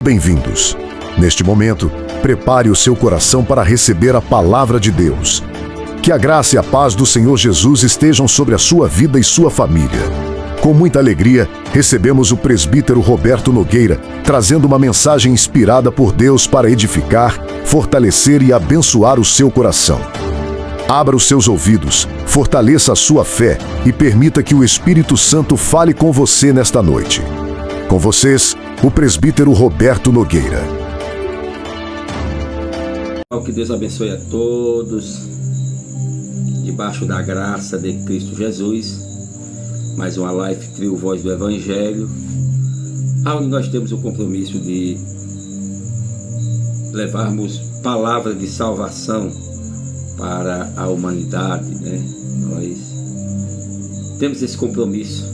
Bem-vindos. Neste momento, prepare o seu coração para receber a palavra de Deus. Que a graça e a paz do Senhor Jesus estejam sobre a sua vida e sua família. Com muita alegria, recebemos o presbítero Roberto Nogueira, trazendo uma mensagem inspirada por Deus para edificar, fortalecer e abençoar o seu coração. Abra os seus ouvidos, fortaleça a sua fé e permita que o Espírito Santo fale com você nesta noite. Com vocês, o presbítero Roberto Nogueira. Que Deus abençoe a todos, debaixo da graça de Cristo Jesus. Mais uma live Trio Voz do Evangelho, onde nós temos o compromisso de levarmos palavra de salvação para a humanidade, né? Nós temos esse compromisso.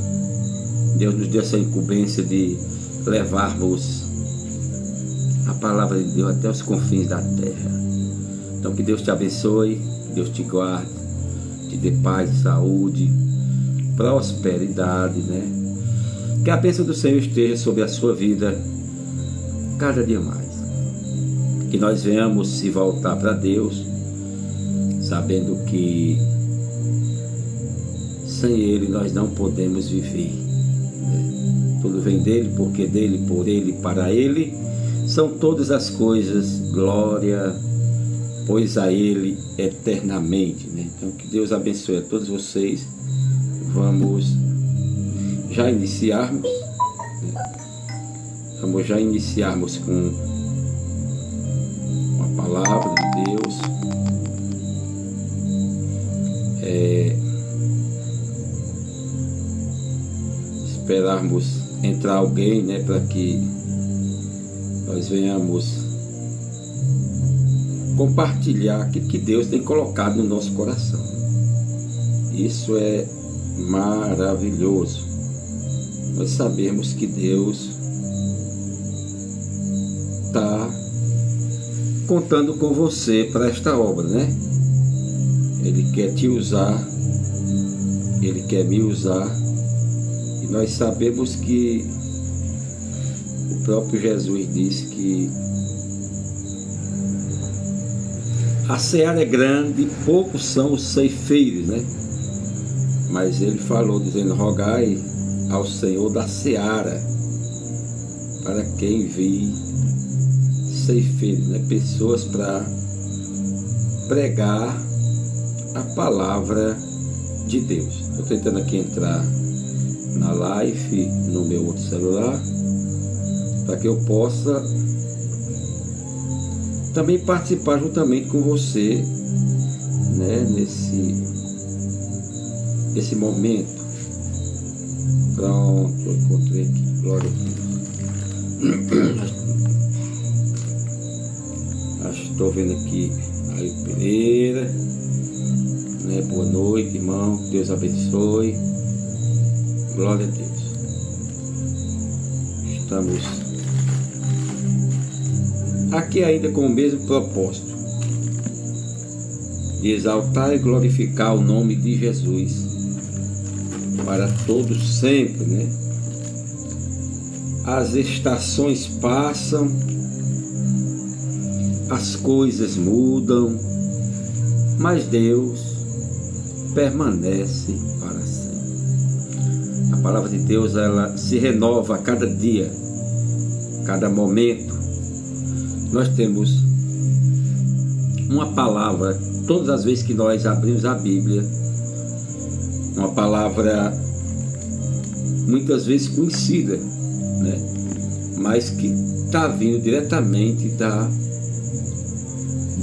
Deus nos deu essa incumbência de levarmos a palavra de Deus até os confins da terra. Então que Deus te abençoe, que Deus te guarde, te dê paz, saúde, prosperidade, né? Que a bênção do Senhor esteja sobre a sua vida cada dia mais. Que nós venhamos se voltar para Deus, sabendo que sem Ele nós não podemos viver, né? Tudo vem dele, porque dele, por ele, para ele são todas as coisas, glória, pois a ele eternamente, né? Então que Deus abençoe a todos vocês. Vamos já iniciarmos, né? Vamos já iniciarmos com uma palavra de Deus. Esperarmos entrar alguém, né, para que nós venhamos compartilhar aquilo que Deus tem colocado no nosso coração. Isso é maravilhoso. Nós sabemos que Deus está contando com você para esta obra, né? Ele quer te usar, Ele quer me usar. E nós sabemos que o próprio Jesus disse que a seara é grande, poucos são os ceifeiros, né? Mas ele falou, dizendo: rogai ao Senhor da seara para que envie ceifeiros, né? Pessoas para pregar a palavra de Deus. Estou tentando aqui entrar na live no meu outro celular, para que eu possa também participar juntamente com você, né, nesse momento. Pronto, eu encontrei aqui, glória a Deus. Estou vendo aqui aí Pereira, né? Boa noite, irmão, Deus abençoe. Glória a Deus. Estamos aqui ainda com o mesmo propósito de exaltar e glorificar o nome de Jesus para todos sempre, né? As estações passam, as coisas mudam, mas Deus permanece para sempre. A palavra de Deus, ela se renova a cada dia, cada momento. Nós temos uma palavra, todas as vezes que nós abrimos a Bíblia, uma palavra muitas vezes conhecida, né? Mas que está vindo diretamente da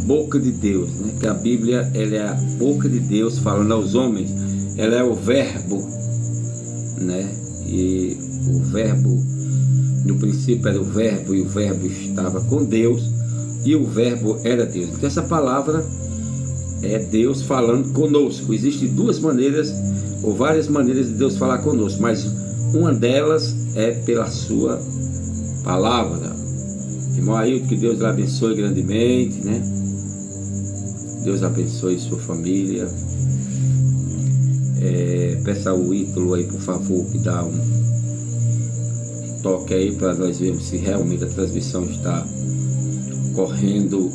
boca de Deus, né? Que a Bíblia, ela é a boca de Deus falando aos homens, ela é o verbo, né? E o verbo, no princípio era o verbo, e o verbo estava com Deus, e o verbo era Deus. Então essa palavra é Deus falando conosco. Existem duas maneiras, ou várias maneiras de Deus falar conosco, mas uma delas é pela sua palavra. Irmão Ailton, que Deus lhe abençoe grandemente, né? Deus abençoe sua família. Peça ao Ítalo aí, por favor, que dá toque aí para nós vermos se realmente a transmissão está correndo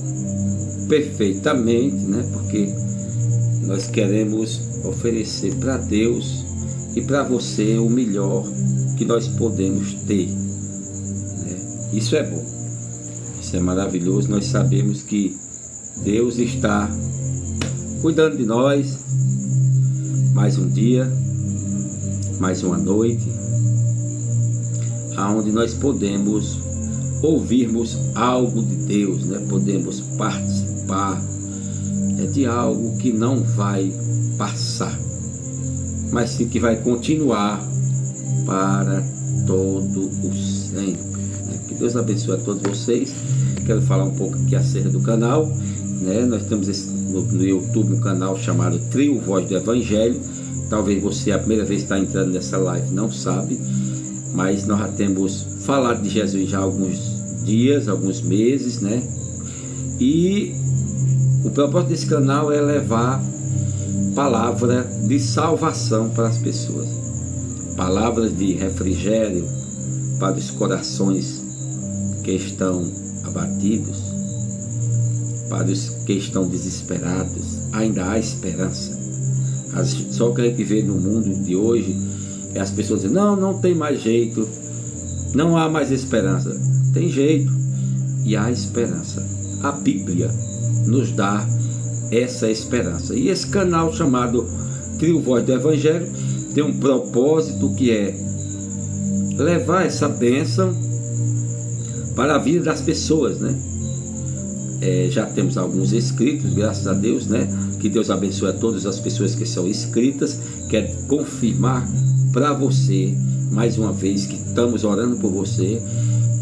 perfeitamente, né? Porque nós queremos oferecer para Deus e para você o melhor que nós podemos ter, né? Isso é bom, isso é maravilhoso. Nós sabemos que Deus está cuidando de nós. Mais um dia, mais uma noite, aonde nós podemos ouvirmos algo de Deus, né? Podemos participar de algo que não vai passar, mas sim que vai continuar para todo o sempre, né? Que Deus abençoe a todos vocês. Quero falar um pouco aqui acerca do canal, né? Nós temos no YouTube um canal chamado Trio Voz do Evangelho. Talvez você a primeira vez está entrando nessa live não sabe, mas nós já temos falado de Jesus já há alguns dias, alguns meses, né? E o propósito desse canal é levar palavra de salvação para as pessoas, palavras de refrigério para os corações que estão abatidos, para os que estão desesperados. Ainda há esperança. Só o que a gente vê no mundo de hoje é as pessoas dizendo, não tem mais jeito, não há mais esperança. Tem jeito e há esperança. A Bíblia nos dá essa esperança. E esse canal chamado Trio Voz do Evangelho tem um propósito que é levar essa bênção para a vida das pessoas, né? Já temos alguns inscritos, graças a Deus, né? Que Deus abençoe a todas as pessoas que são inscritas. Quero confirmar para você, mais uma vez, que estamos orando por você,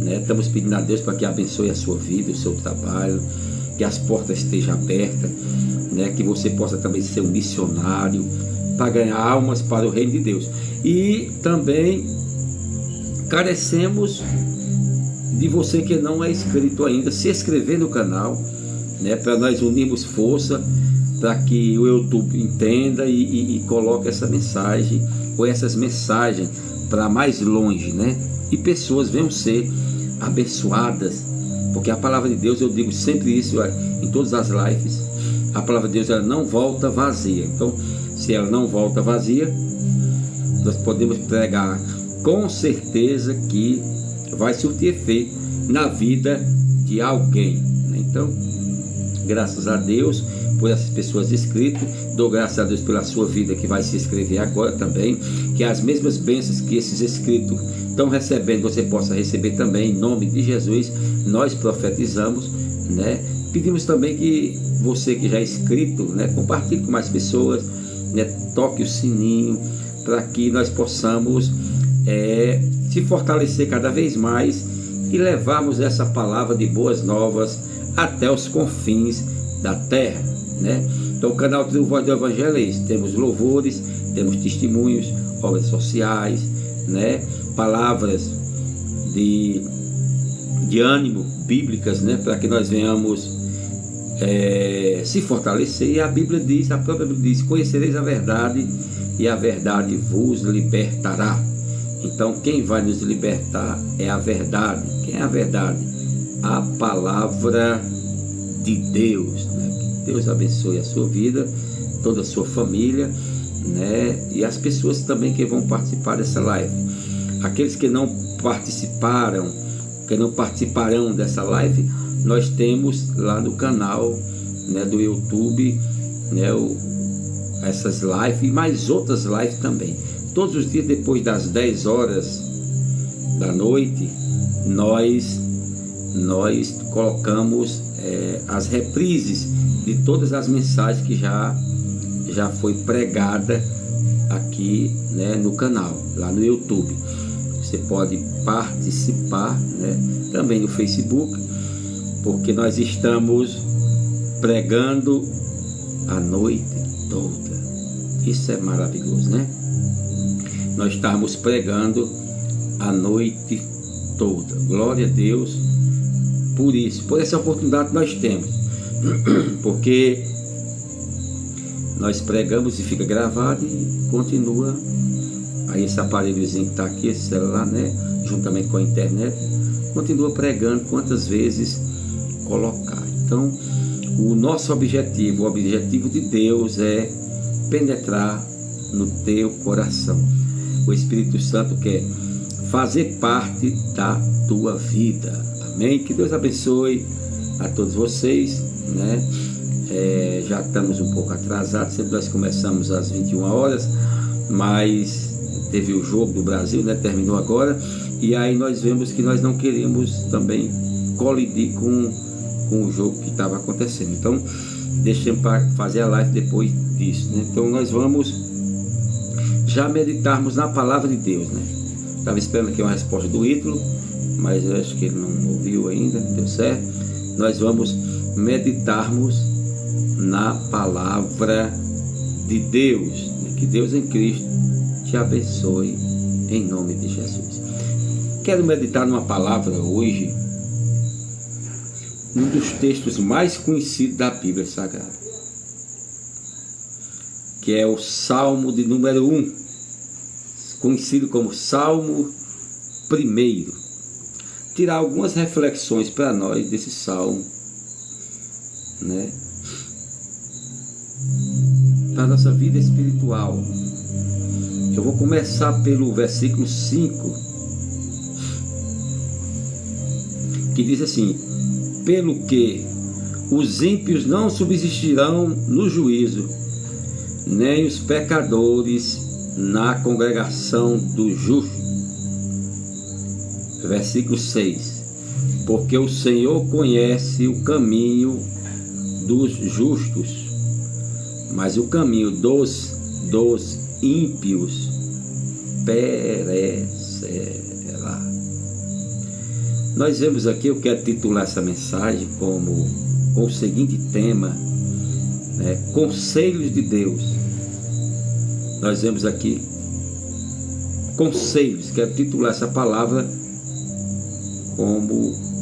né? Estamos pedindo a Deus para que abençoe a sua vida, o seu trabalho, que as portas estejam abertas, né? Que você possa também ser um missionário para ganhar almas para o reino de Deus. E também carecemos de você que não é inscrito ainda, se inscrever no canal, né? Para nós unirmos força, para que o YouTube entenda e coloque essa mensagem, ou essas mensagens para mais longe, né? E pessoas venham ser abençoadas, porque a palavra de Deus, eu digo sempre isso em todas as lives, a palavra de Deus ela não volta vazia. Então, se ela não volta vazia, nós podemos pregar com certeza que vai surtir efeito na vida de alguém, né? Então, graças a Deus por essas pessoas inscritas, dou graças a Deus pela sua vida que vai se inscrever agora também, que as mesmas bênçãos que esses inscritos estão recebendo, você possa receber também, em nome de Jesus. Nós profetizamos, né? Pedimos também que você que já é inscrito, né, compartilhe com mais pessoas, né? Toque o sininho, para que nós possamos se fortalecer cada vez mais e levarmos essa palavra de boas novas até os confins da terra, né? Então o canal Trio Voz do Evangelho é isso. Temos louvores, temos testemunhos, obras sociais, né? Palavras de ânimo bíblicas, né? Para que nós venhamos se fortalecer. E a Bíblia diz, a própria Bíblia diz, conhecereis a verdade e a verdade vos libertará. Então quem vai nos libertar é a verdade. Quem é a verdade? A palavra de Deus, né? Que Deus abençoe a sua vida, toda a sua família, né? E as pessoas também que vão participar dessa live. Aqueles que não participaram, que não participarão dessa live, nós temos lá no canal, né, do YouTube, né, essas lives e mais outras lives também. Todos os dias depois das 10 horas da noite, nós colocamos as reprises de todas as mensagens que já foi pregada aqui, né, no canal, lá no YouTube. Você pode participar, né, também no Facebook, porque nós estamos pregando a noite toda. Isso é maravilhoso, né? Nós estamos pregando a noite toda. Glória a Deus por isso, por essa oportunidade que nós temos, porque nós pregamos e fica gravado e continua. Aí esse aparelhozinho que está aqui, esse celular, né, juntamente com a internet, continua pregando quantas vezes colocar. Então, o nosso objetivo, o objetivo de Deus é penetrar no teu coração. O Espírito Santo quer fazer parte da tua vida. Amém? Que Deus abençoe a todos vocês, né? Já estamos um pouco atrasados, sempre nós começamos às 21 horas, mas teve o jogo do Brasil, né? Terminou agora, e aí nós vemos que nós não queremos também colidir com o jogo que estava acontecendo. Então, deixemos para fazer a live depois disso, né? Então, nós vamos já meditarmos na palavra de Deus, né? Estava esperando aqui uma resposta do Ítalo, mas eu acho que ele não ouviu ainda, deu certo. Nós vamos meditarmos na palavra de Deus, né? Que Deus em Cristo te abençoe em nome de Jesus. Quero meditar numa palavra hoje, um dos textos mais conhecidos da Bíblia Sagrada, que é o Salmo de número 1, conhecido como Salmo 1. Tirar algumas reflexões para nós desse salmo, né? Para a nossa vida espiritual. Eu vou começar pelo versículo 5, que diz assim: pelo que os ímpios não subsistirão no juízo, nem os pecadores na congregação dos justos. Versículo 6: porque o Senhor conhece o caminho dos justos, mas o caminho dos ímpios perecerá. Nós vemos aqui, eu quero titular essa mensagem com o seguinte tema, né? Conselhos de Deus. Nós vemos aqui conselhos, quero titular essa palavra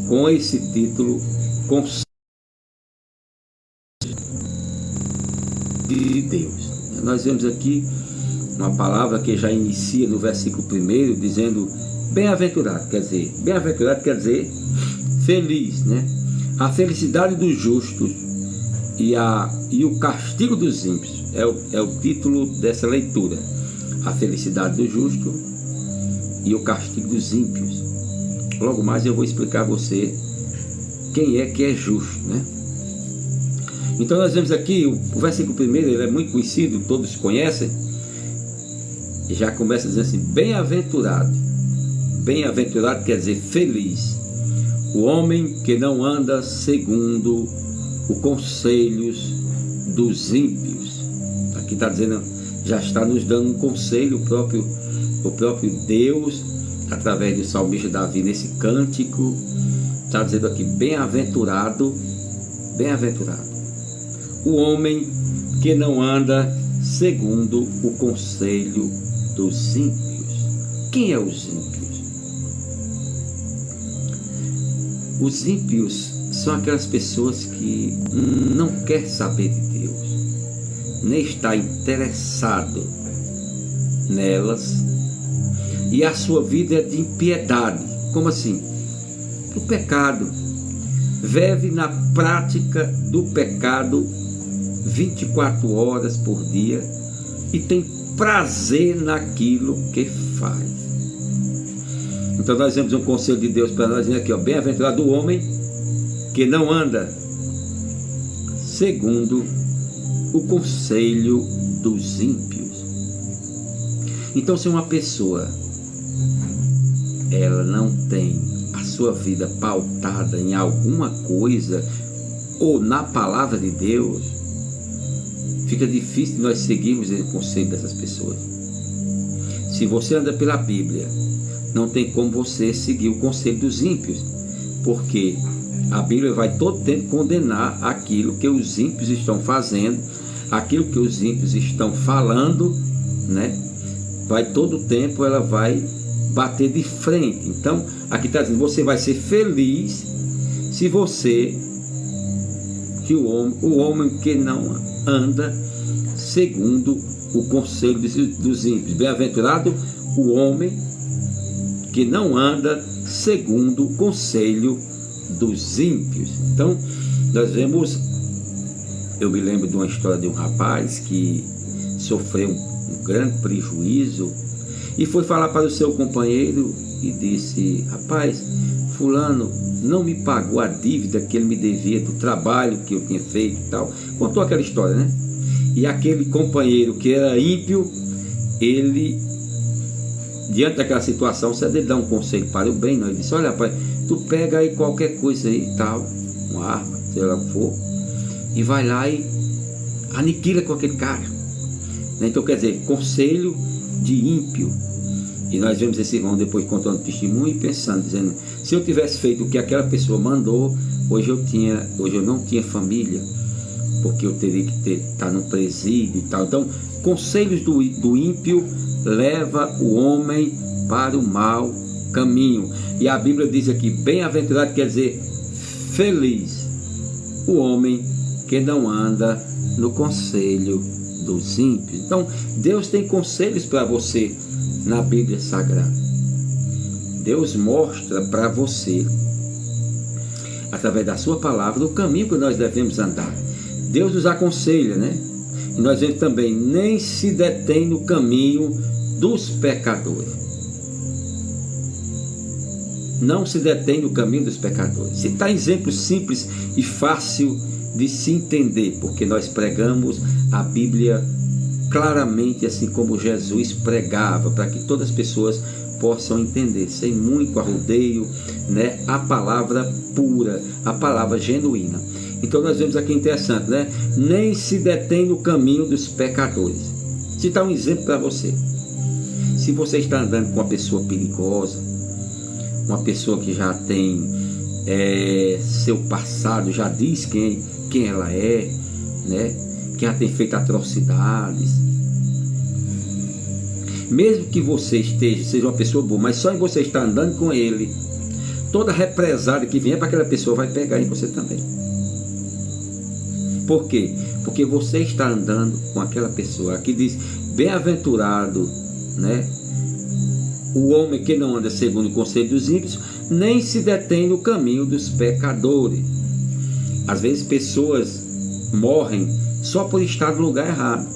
com esse título, Conselhos de Deus. Nós vemos aqui uma palavra que já inicia no versículo 1, dizendo bem-aventurado, quer dizer feliz, né? A felicidade dos justos e o castigo dos ímpios é o título dessa leitura. A felicidade do justo e o castigo dos ímpios. Logo mais eu vou explicar a você quem é que é justo, né? Então nós vemos aqui o versículo 1, ele é muito conhecido, todos conhecem, e já começa dizendo assim: bem-aventurado. Bem-aventurado quer dizer feliz, o homem que não anda segundo os conselhos dos ímpios. Aqui está dizendo, já está nos dando um conselho, o próprio Deus, através do salmista Davi, nesse cântico, está dizendo aqui: bem-aventurado, bem-aventurado o homem que não anda segundo o conselho dos ímpios. Quem é os ímpios? Os ímpios são aquelas pessoas que não querem saber de Deus, nem está interessado nelas, e a sua vida é de impiedade. Como assim? O pecado. Vive na prática do pecado 24 horas por dia e tem prazer naquilo que faz. Então nós vemos um conselho de Deus para nós aqui, ó: bem-aventurado o homem que não anda segundo o conselho dos ímpios. Então, se uma pessoa ela não tem a sua vida pautada em alguma coisa ou na palavra de Deus, fica difícil nós seguirmos o conselho dessas pessoas. Se você anda pela Bíblia, não tem como você seguir o conselho dos ímpios, porque a Bíblia vai todo tempo condenar aquilo que os ímpios estão fazendo, aquilo que os ímpios estão falando, né? Vai todo tempo, ela vai bater de frente. Então, aqui está dizendo: você vai ser feliz se você, o homem que não anda segundo o conselho dos ímpios. Bem-aventurado o homem que não anda segundo o conselho dos ímpios. Então, nós vemos, eu me lembro de uma história de um rapaz que sofreu um grande prejuízo e foi falar para o seu companheiro e disse: rapaz, fulano não me pagou a dívida que ele me devia do trabalho que eu tinha feito e tal. Contou aquela história, né? E aquele companheiro que era ímpio, ele, diante daquela situação, se ele dá um conselho para o bem, não? Ele disse: olha, rapaz, tu pega aí qualquer coisa aí e tal, uma arma, seja lá o que for, e vai lá e aniquila com aquele cara. Então, quer dizer, conselho de ímpio. E nós vemos esse irmão depois contando testemunho e pensando, dizendo: se eu tivesse feito o que aquela pessoa mandou, hoje eu não tinha família, porque eu teria que estar no presídio e tal. Então, conselhos do ímpio leva o homem para o mau caminho. E a Bíblia diz aqui: bem-aventurado quer dizer feliz o homem que não anda no conselho dos ímpios. Então, Deus tem conselhos para você na Bíblia Sagrada. Deus mostra para você, através da sua palavra, o caminho que nós devemos andar. Deus nos aconselha, né? E nós vemos também: nem se detém no caminho dos pecadores. Não se detém no caminho dos pecadores. Citar exemplos simples e fácil de se entender, porque nós pregamos a Bíblia claramente, assim como Jesus pregava, para que todas as pessoas possam entender, sem muito arrodeio, né? A palavra pura, a palavra genuína. Então nós vemos aqui interessante, né? Nem se detém no caminho dos pecadores. Citar um exemplo para você: se você está andando com uma pessoa perigosa, uma pessoa que já tem seu passado, já diz quem ela é, né? Que já tem feito atrocidades, mesmo que você seja uma pessoa boa, mas só em você estar andando com ele, toda represália que vier para aquela pessoa vai pegar em você também. Por quê? Porque você está andando com aquela pessoa. Aqui diz: bem-aventurado, né, o homem que não anda segundo o conselho dos ímpios, nem se detém no caminho dos pecadores. Às vezes pessoas morrem só por estar no lugar errado,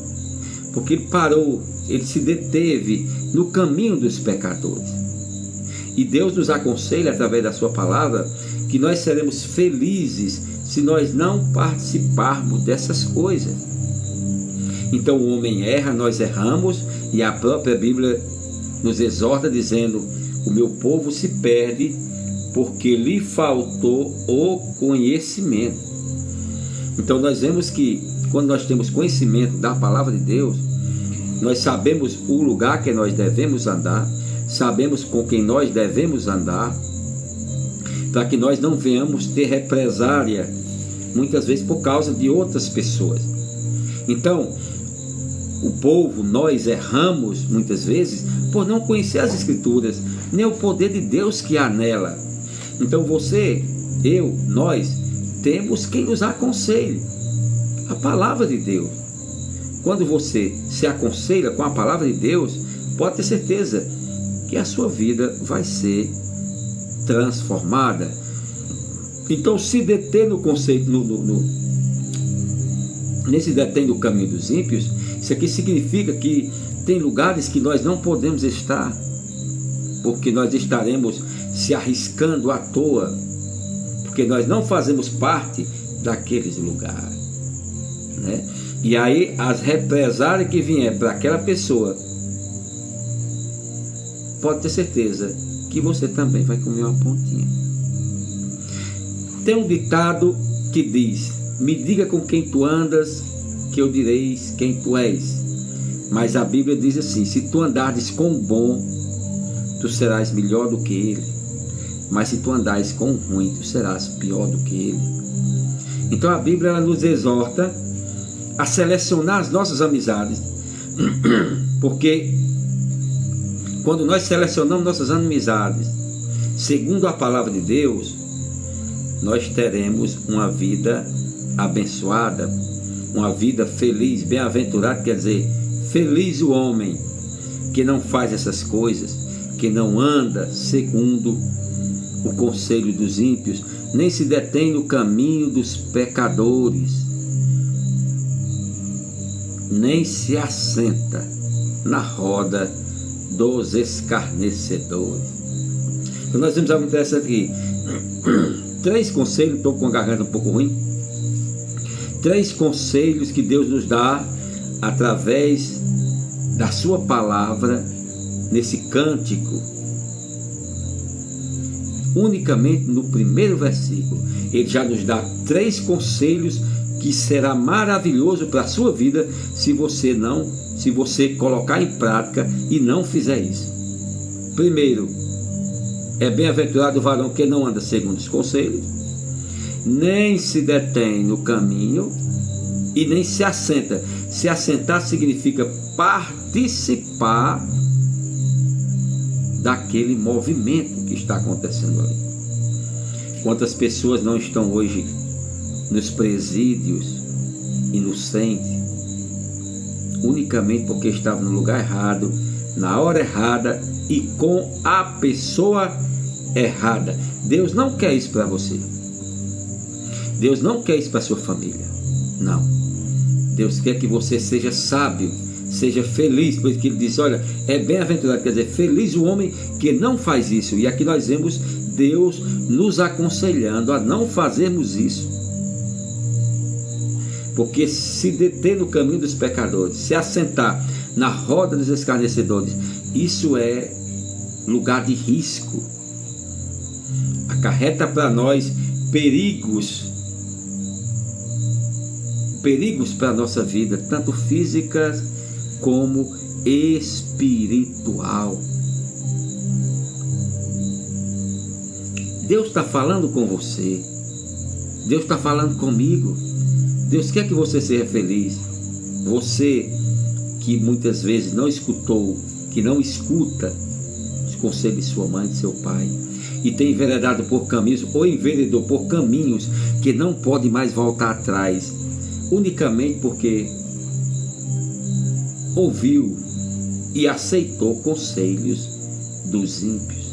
porque ele parou, ele se deteve no caminho dos pecadores. E Deus nos aconselha, através da sua palavra, que nós seremos felizes se nós não participarmos dessas coisas. Então o homem erra, nós erramos, e a própria Bíblia nos exorta dizendo: o meu povo se perde porque lhe faltou o conhecimento. Então nós vemos que quando nós temos conhecimento da palavra de Deus, nós sabemos o lugar que nós devemos andar, sabemos com quem nós devemos andar, para que nós não venhamos ter represália, muitas vezes por causa de outras pessoas. Então, o povo, nós erramos muitas vezes por não conhecer as Escrituras, nem o poder de Deus que há nela. Então você, eu, nós, temos quem nos aconselhe, a palavra de Deus. Quando você se aconselha com a palavra de Deus, pode ter certeza que a sua vida vai ser transformada. Então, se deter no conceito, nesse detém no caminho dos ímpios, isso aqui significa que tem lugares que nós não podemos estar, porque nós estaremos se arriscando à toa, porque nós não fazemos parte daqueles lugares, né? E aí as represálias que vier para aquela pessoa, pode ter certeza que você também vai comer uma pontinha. Tem um ditado que diz: me diga com quem tu andas, que eu direis quem tu és. Mas a Bíblia diz assim: se tu andares com o bom, tu serás melhor do que ele, mas se tu andares com o ruim, tu serás pior do que ele. Então a Bíblia, ela nos exorta a selecionar as nossas amizades, porque quando nós selecionamos nossas amizades segundo a palavra de Deus, nós teremos uma vida abençoada, uma vida feliz. Bem-aventurado quer dizer feliz o homem que não faz essas coisas, que não anda segundo o conselho dos ímpios, nem se detém no caminho dos pecadores, nem se assenta na roda dos escarnecedores. Então nós temos algo interessante aqui. 3 conselhos, estou com a garganta um pouco ruim. 3 conselhos que Deus nos dá através da sua palavra nesse cântico. Unicamente no primeiro versículo, ele já nos dá 3 conselhos que será maravilhoso para a sua vida se você colocar em prática e não fizer isso. Primeiro, é bem-aventurado o varão que não anda segundo os conselhos, nem se detém no caminho e nem se assenta. Se assentar significa participar daquele movimento que está acontecendo ali. Quantas pessoas não estão hoje nos presídios inocentes, unicamente porque estavam no lugar errado, na hora errada e com a pessoa errada. Deus não quer isso para você. Deus não quer isso para sua família. Não. Deus quer que você seja sábio, seja feliz, por isso que ele diz, olha, é bem-aventurado, quer dizer, feliz o homem que não faz isso. E aqui nós vemos Deus nos aconselhando a não fazermos isso. Porque se deter no caminho dos pecadores, se assentar na roda dos escarnecedores, isso é lugar de risco. Acarreta para nós perigos para a nossa vida, tanto física como espiritual. Deus está falando com você, Deus está falando comigo. Deus quer que você seja feliz. Você que muitas vezes não escutou, que não escuta os conselhos de sua mãe, de seu pai, e tem enveredado por caminhos, ou enveredou por caminhos que não pode mais voltar atrás, unicamente porque ouviu e aceitou conselhos dos ímpios,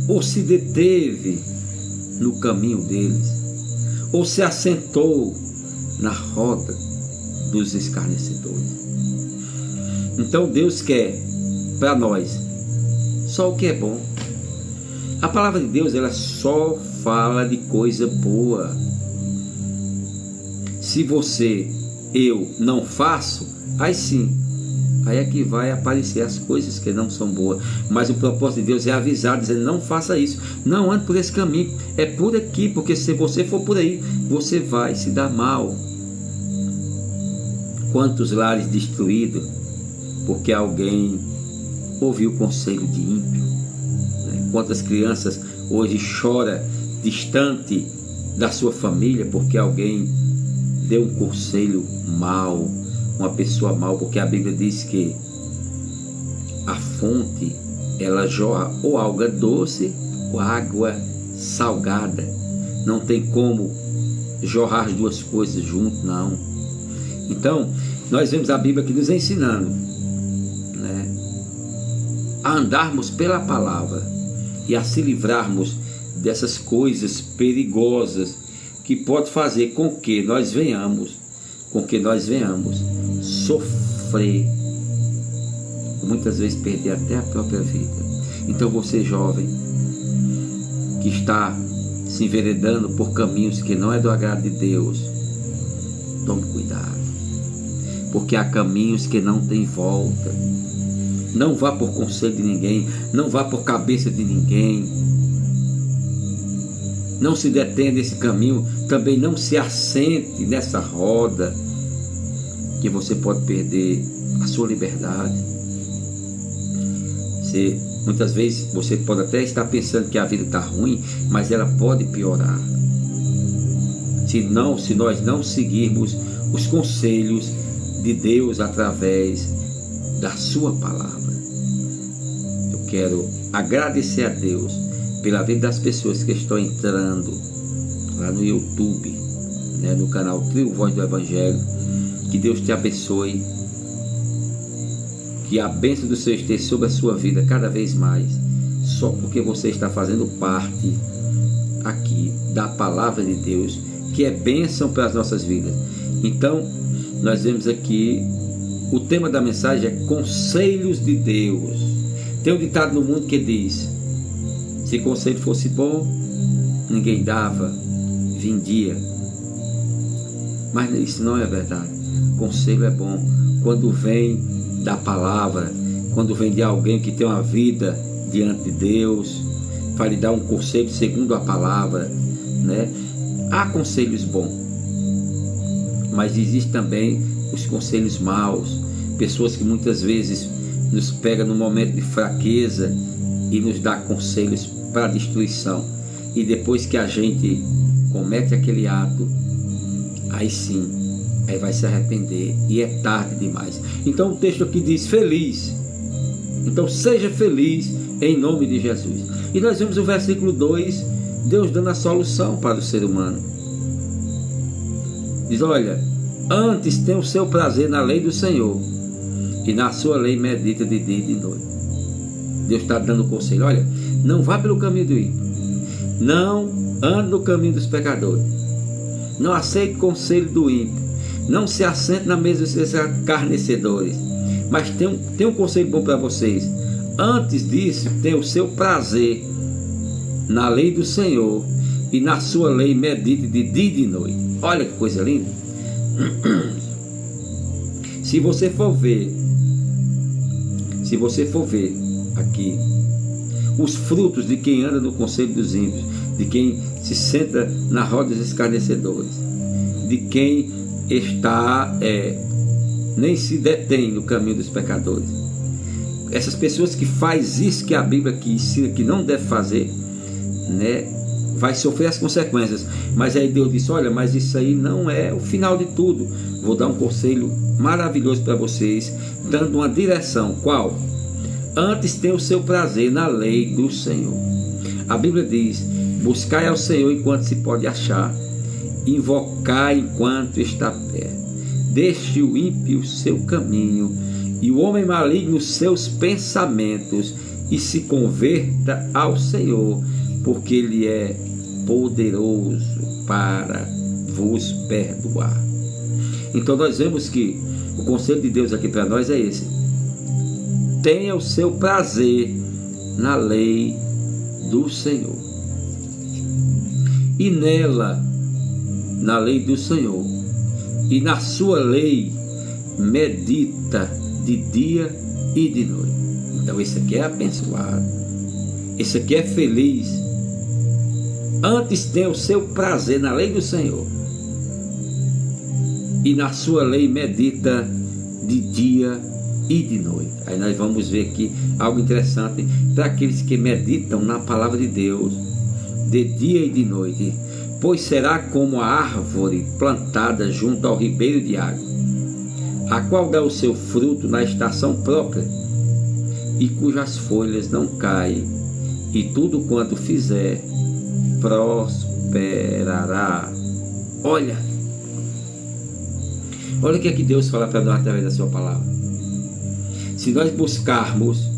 ou se deteve no caminho deles, ou se assentou na roda dos escarnecedores. Então Deus quer para nós só o que é bom. A palavra de Deus, ela só fala de coisa boa. Se eu não faço, aí sim, aí é que vai aparecer as coisas que não são boas. Mas o propósito de Deus é avisar, dizendo, não faça isso, não ande por esse caminho, é por aqui, porque se você for por aí, você vai se dar mal. Quantos lares destruídos, porque alguém ouviu o conselho de ímpio, né? Quantas crianças hoje choram distante da sua família, porque alguém deu um conselho mal, uma pessoa mal, porque a Bíblia diz que a fonte, ela jorra ou água doce ou água salgada. Não tem como jorrar as duas coisas junto, não. Então, nós vemos a Bíblia aqui nos ensinando, né, a andarmos pela palavra e a se livrarmos dessas coisas perigosas que pode fazer com que nós venhamos sofrer, muitas vezes perder até a própria vida. Então você, jovem, que está se enveredando por caminhos que não é do agrado de Deus, tome cuidado, porque há caminhos que não tem volta. Não vá por conselho de ninguém, não vá por cabeça de ninguém, não se detenha nesse caminho, também não se assente nessa roda, que você pode perder a sua liberdade. Muitas vezes você pode até estar pensando que a vida está ruim, mas ela pode piorar, se nós não seguirmos os conselhos de Deus através da sua palavra. Eu quero agradecer a Deus pela vida das pessoas que estão entrando lá no YouTube, né, no canal Trio Voz do Evangelho. Que Deus te abençoe, que a bênção do Senhor esteja sobre a sua vida cada vez mais, só porque você está fazendo parte aqui da palavra de Deus, que é bênção para as nossas vidas. Então, nós vemos aqui, o tema da mensagem é conselhos de Deus. Tem um ditado no mundo que diz: se conselho fosse bom, ninguém dava, vendia. Mas isso não é verdade. Conselho é bom quando vem da palavra, quando vem de alguém que tem uma vida diante de Deus, para lhe dar um conselho segundo a palavra, né? Há conselhos bons, mas existem também os conselhos maus, pessoas que muitas vezes nos pegam no momento de fraqueza e nos dá conselhos para destruição, e depois que a gente comete aquele ato, aí sim, aí vai se arrepender e é tarde demais. Então o texto aqui diz feliz, então seja feliz em nome de Jesus. E nós vemos o versículo 2, Deus dando a solução para o ser humano. Diz: olha, antes tem o seu prazer na lei do Senhor, e na sua lei medita de dia e de noite. Deus está dando conselho: olha, não vá pelo caminho do ímpio, não ande no caminho dos pecadores, não aceite conselho do ímpio, não se assente na mesa dos escarnecedores, mas tem um conselho bom para vocês. Antes disso, tem o seu prazer na lei do Senhor, e na sua lei medite de dia e de noite. Olha que coisa linda. Se você for ver aqui os frutos de quem anda no conselho dos ímpios, de quem se senta na roda dos escarnecedores, de quem está nem se detém no caminho dos pecadores, essas pessoas que faz isso que a Bíblia que ensina que não deve fazer, né, vai sofrer as consequências. Mas aí Deus disse: olha, mas isso aí não é o final de tudo. Vou dar um conselho maravilhoso para vocês, dando uma direção. Qual? Antes tem o seu prazer na lei do Senhor. A Bíblia diz: buscai ao Senhor enquanto se pode achar, invocai enquanto está perto. Deixe o ímpio seu caminho e o homem maligno seus pensamentos, e se converta ao Senhor, porque Ele é poderoso para vos perdoar. Então nós vemos que o conselho de Deus aqui para nós é esse: tenha o seu prazer na lei do Senhor, e nela, na lei do Senhor, e na sua lei medita de dia e de noite. Então esse aqui é abençoado, esse aqui é feliz. Antes tem o seu prazer na lei do Senhor, e na sua lei medita de dia e de noite. Aí nós vamos ver aqui algo interessante para aqueles que meditam na palavra de Deus de dia e de noite. Pois será como a árvore plantada junto ao ribeiro de água, a qual dá o seu fruto na estação própria, e cujas folhas não caem, e tudo quanto fizer prosperará. Olha o que é que Deus fala para nós através da sua palavra. Se nós buscarmos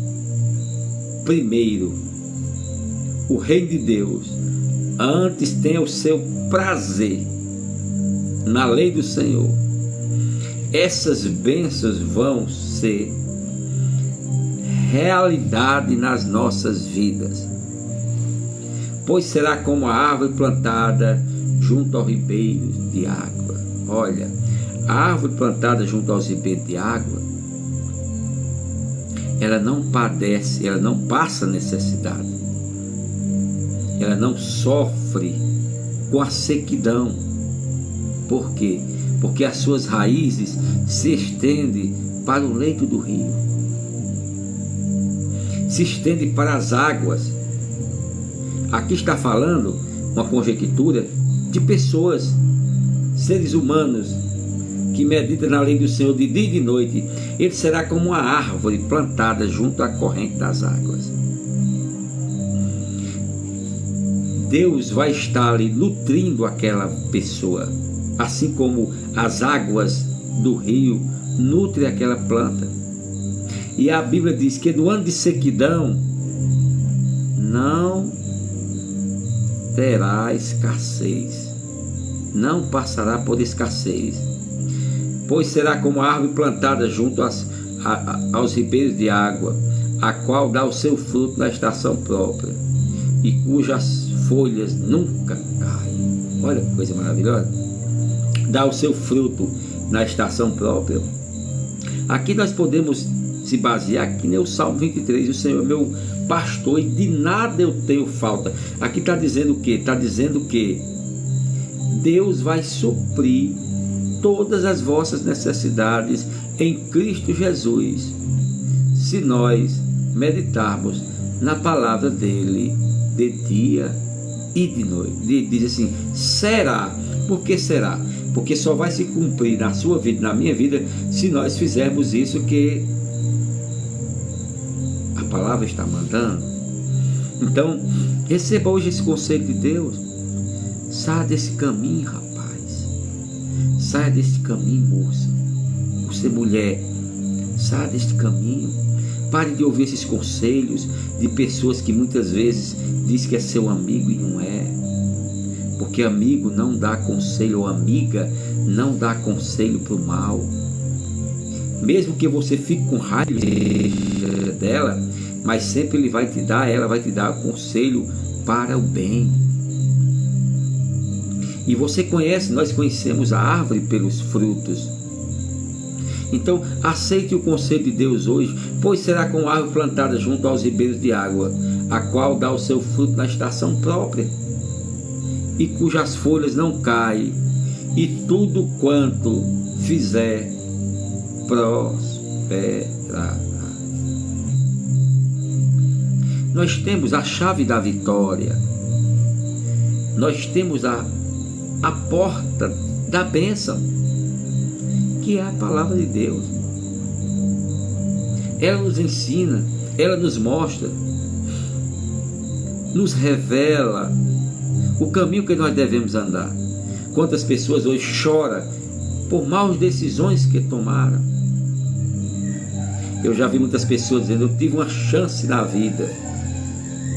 primeiro o reino de Deus, antes tenha o seu prazer na lei do Senhor, essas bênçãos vão ser realidade nas nossas vidas. Pois será como a árvore plantada junto ao ribeiro de água. Olha, a árvore plantada junto aos ribeiros de água, ela não padece, ela não passa necessidade, ela não sofre com a sequidão. Por quê? Porque as suas raízes se estendem para o leito do rio, se estendem para as águas. Aqui está falando uma conjectura de pessoas, seres humanos, que meditam na lei do Senhor de dia e de noite. Ele será como uma árvore plantada junto à corrente das águas. Deus vai estar ali nutrindo aquela pessoa, assim como as águas do rio nutrem aquela planta. E a Bíblia diz que no ano de sequidão não terá escassez, não passará por escassez, pois será como a árvore plantada junto aos ribeiros de água, a qual dá o seu fruto na estação própria, e cujas folhas nunca caem. Olha que coisa maravilhosa! Dá o seu fruto na estação própria. Aqui nós podemos se basear que nem o Salmo 23, o Senhor é meu pastor e de nada eu tenho falta. Aqui está dizendo o quê? Está dizendo que Deus vai suprir todas as vossas necessidades em Cristo Jesus, se nós meditarmos na palavra dele de dia e de noite. Diz assim, será. Por que será? Porque só vai se cumprir na sua vida, na minha vida, se nós fizermos isso que a palavra está mandando. Então, receba hoje esse conselho de Deus. Saia desse caminho, rapaz. Saia desse caminho, moça. Você, mulher, saia desse caminho. Pare de ouvir esses conselhos de pessoas que muitas vezes diz que é seu amigo e não é. Porque amigo não dá conselho, ou amiga não dá conselho para o mal. Mesmo que você fique com raiva dela, mas sempre ela vai te dar conselho para o bem. E você conhece, nós conhecemos a árvore pelos frutos. Então aceite o conselho de Deus hoje, pois será como árvore plantada junto aos ribeiros de água, a qual dá o seu fruto na estação própria, e cujas folhas não caem, e tudo quanto fizer prosperará. Nós temos a chave da vitória, nós temos a porta da bênção, que é a palavra de Deus. Ela nos ensina, ela nos mostra, nos revela o caminho que nós devemos andar. Quantas pessoas hoje choram por maus decisões que tomaram. Eu já vi muitas pessoas dizendo, eu tive uma chance na vida,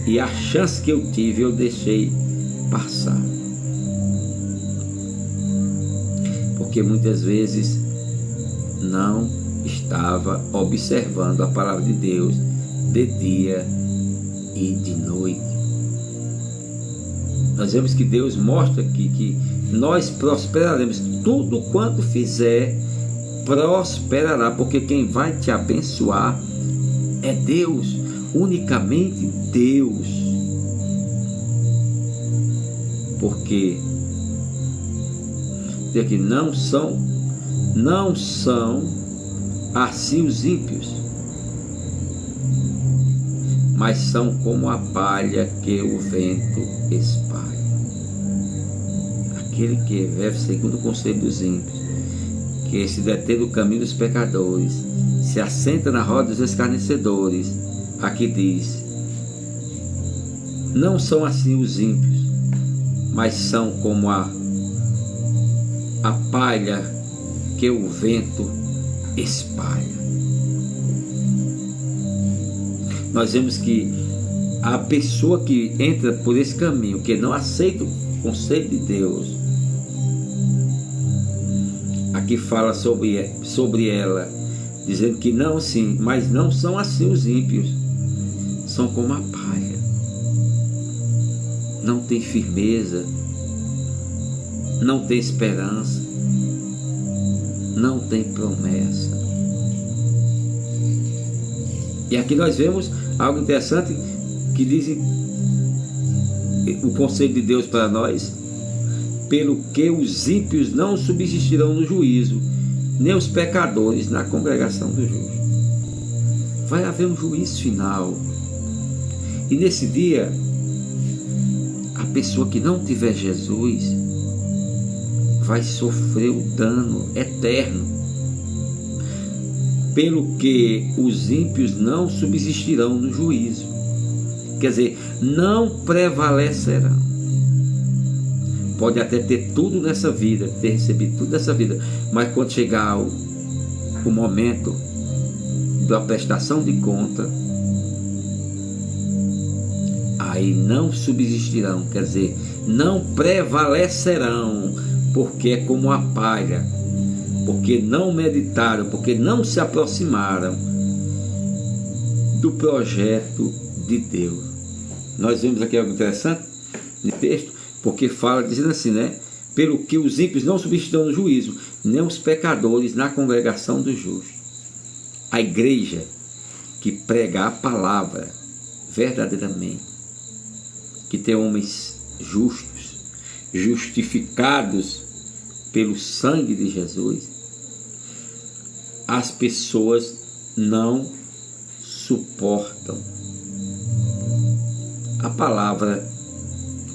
e a chance que eu tive eu deixei passar. Porque muitas vezes não estava observando a palavra de Deus de dia e de noite. Nós vemos que Deus mostra que nós prosperaremos. Tudo quanto fizer, prosperará, porque quem vai te abençoar é Deus, unicamente Deus. Porque aqui não são assim os ímpios, mas são como a palha que o vento espalha. Aquele que vive segundo o conselho dos ímpios, que se detém no caminho dos pecadores, se assenta na roda dos escarnecedores. Aqui diz, não são assim os ímpios, mas são como a palha que o vento espalha. Nós vemos que a pessoa que entra por esse caminho, que não aceita o conselho de Deus, aqui fala sobre ela, dizendo que não, sim, mas não são assim os ímpios, são como a palha, não tem firmeza, não tem esperança, não tem promessa. E aqui nós vemos algo interessante que dizem o conselho de Deus para nós: pelo que os ímpios não subsistirão no juízo, nem os pecadores na congregação dos justos. Vai haver um juízo final, e nesse dia a pessoa que não tiver Jesus vai sofrer o dano eterno, pelo que os ímpios não subsistirão no juízo. Quer dizer, não prevalecerão. Pode até ter tudo nessa vida, ter recebido tudo nessa vida, mas quando chegar o momento para a prestação de conta, aí não subsistirão, quer dizer, não prevalecerão, porque é como a palha, porque não meditaram, porque não se aproximaram do projeto de Deus. Nós vemos aqui algo interessante no texto, porque fala dizendo assim, né? Pelo que os ímpios não subsistirão no juízo, nem os pecadores na congregação dos justos. A igreja que prega a palavra verdadeiramente, que tem homens justos, justificados pelo sangue de Jesus, as pessoas não suportam a palavra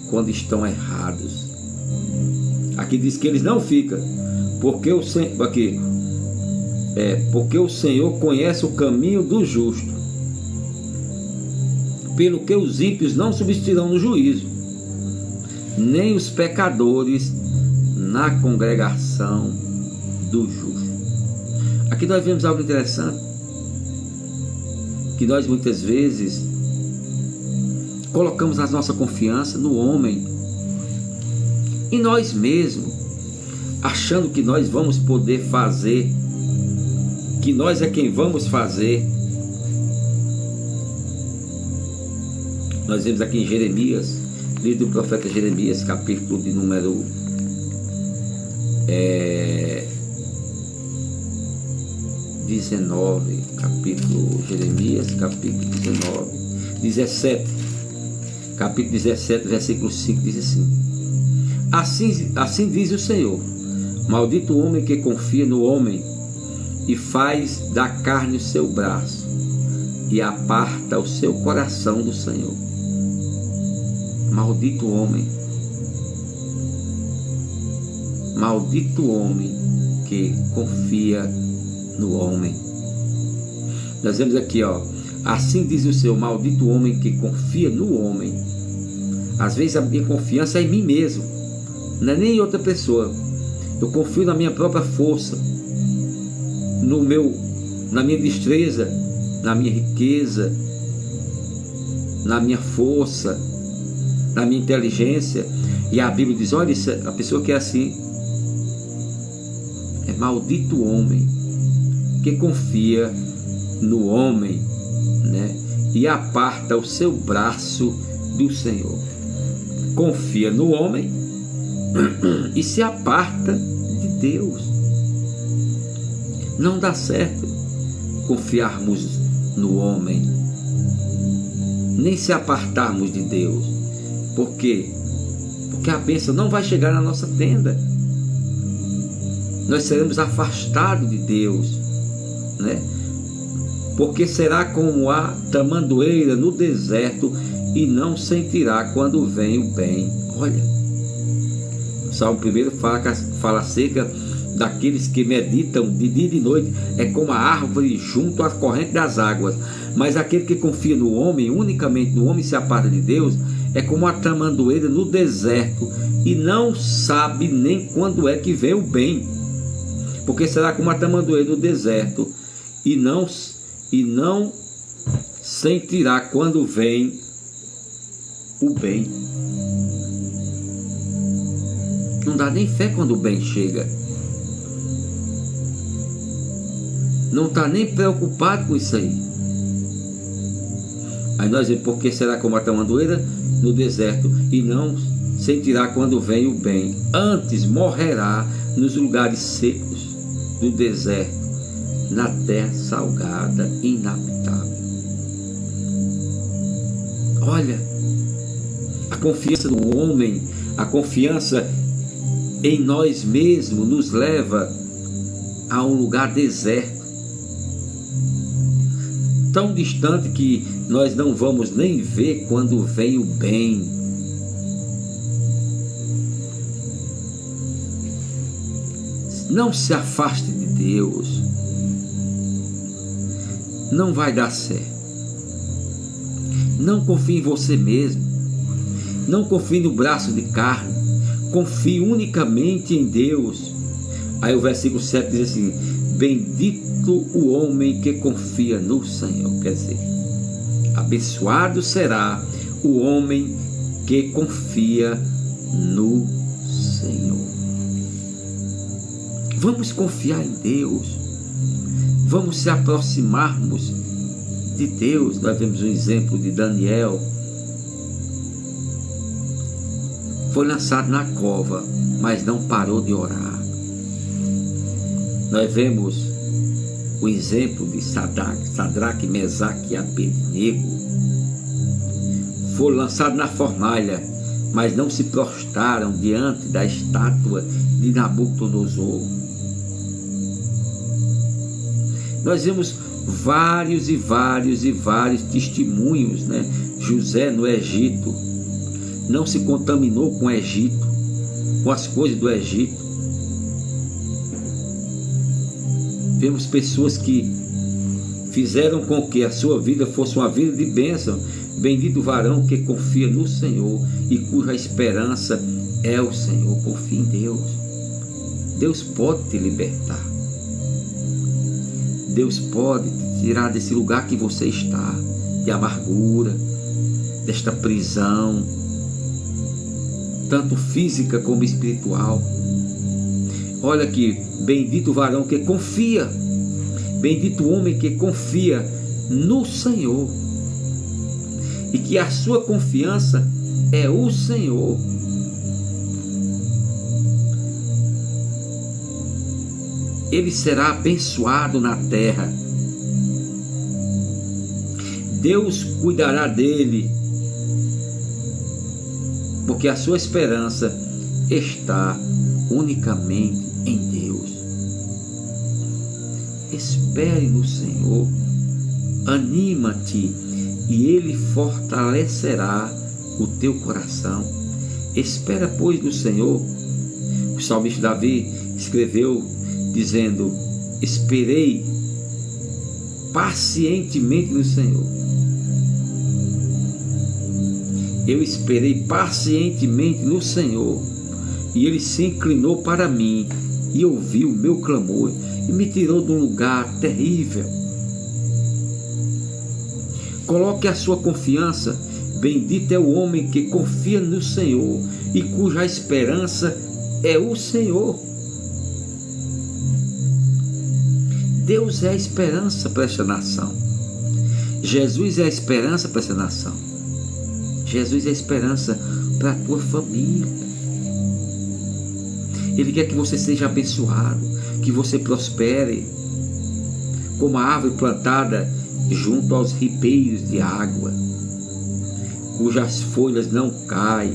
quando estão errados. Aqui diz que eles não ficam, porque o Senhor, porque o Senhor conhece o caminho do justo, pelo que os ímpios não subsistirão no juízo, nem os pecadores na congregação do justo. Aqui nós vemos algo interessante, que nós muitas vezes colocamos a nossa confiança no homem, em nós mesmos, achando que nós vamos poder fazer, que nós é quem vamos fazer. Nós vemos aqui em Jeremias, livro do profeta Jeremias, capítulo de número 19, capítulo Jeremias, capítulo 17, capítulo 17, versículo 5, diz assim: assim diz o Senhor: maldito o homem que confia no homem e faz da carne o seu braço e aparta o seu coração do Senhor. Maldito o homem, maldito o homem que confia no homem. Nós vemos aqui, assim diz o Senhor: maldito o homem que confia no homem. Às vezes a minha confiança é em mim mesmo, não é nem em outra pessoa. Eu confio na minha própria força, na minha destreza, na minha riqueza, na minha força, na minha inteligência. E a Bíblia diz: olha, a pessoa que é assim é maldito o homem que confia no homem, né? E aparta o seu braço do Senhor. Confia no homem e se aparta de Deus. Não dá certo confiarmos no homem, nem se apartarmos de Deus. Por quê? Porque a bênção não vai chegar na nossa tenda. Nós seremos afastados de Deus, né? Porque será como a tamandueira no deserto e não sentirá quando vem o bem. Olha, o Salmo 1 fala acerca daqueles que meditam de dia e de noite, é como a árvore junto à corrente das águas. Mas aquele que confia no homem, unicamente no homem, se aparta de Deus, é como a tamandueira no deserto e não sabe nem quando é que vem o bem. Porque será como a tamandueira no deserto e não sentirá quando vem o bem. Não dá nem fé quando o bem chega. Não está nem preocupado com isso aí. Aí nós vemos: porque será como a tamandueira no deserto e não sentirá quando vem o bem. Antes morrerá nos lugares secos do deserto, na terra salgada e inabitável. Olha, a confiança do homem, a confiança em nós mesmos nos leva a um lugar deserto, tão distante que nós não vamos nem ver quando vem o bem. Não se afaste de Deus, não vai dar certo. Não confie em você mesmo, não confie no braço de carne, confie unicamente em Deus. Aí o versículo 7 diz assim: bendito bendito o homem que confia no Senhor. Quer dizer, abençoado será o homem que confia no Senhor. Vamos confiar em Deus. Vamos se aproximarmos de Deus. Nós vemos um exemplo de Daniel. Foi lançado na cova, mas não parou de orar. Nós vemos o exemplo de Sadraque, Mesaque e Abednego. Foram lançados na fornalha, mas não se prostraram diante da estátua de Nabucodonosor. Nós vemos vários testemunhos, né? José no Egito não se contaminou com o Egito, com as coisas do Egito. Vemos pessoas que fizeram com que a sua vida fosse uma vida de bênção. Bendito o varão que confia no Senhor e cuja esperança é o Senhor. Confie em Deus. Deus pode te libertar. Deus pode te tirar desse lugar que você está, de amargura, desta prisão, tanto física como espiritual. Olha aqui, bendito o varão que confia, bendito o homem que confia no Senhor, e que a sua confiança é o Senhor. Ele será abençoado na terra. Deus cuidará dele, porque a sua esperança está unicamente em Deus. Espere no Senhor, anima-te e Ele fortalecerá o teu coração. Espera, pois, no Senhor. O salmista Davi escreveu dizendo: esperei pacientemente no Senhor. Eu esperei pacientemente no Senhor, e Ele se inclinou para mim e ouviu o meu clamor e me tirou de um lugar terrível. Coloque a sua confiança. Bendito é o homem que confia no Senhor e cuja esperança é o Senhor. Deus é a esperança para esta nação. Jesus é a esperança para esta nação. Jesus é a esperança para a tua família. Ele quer que você seja abençoado, que você prospere, como a árvore plantada junto aos ribeiros de água, cujas folhas não caem,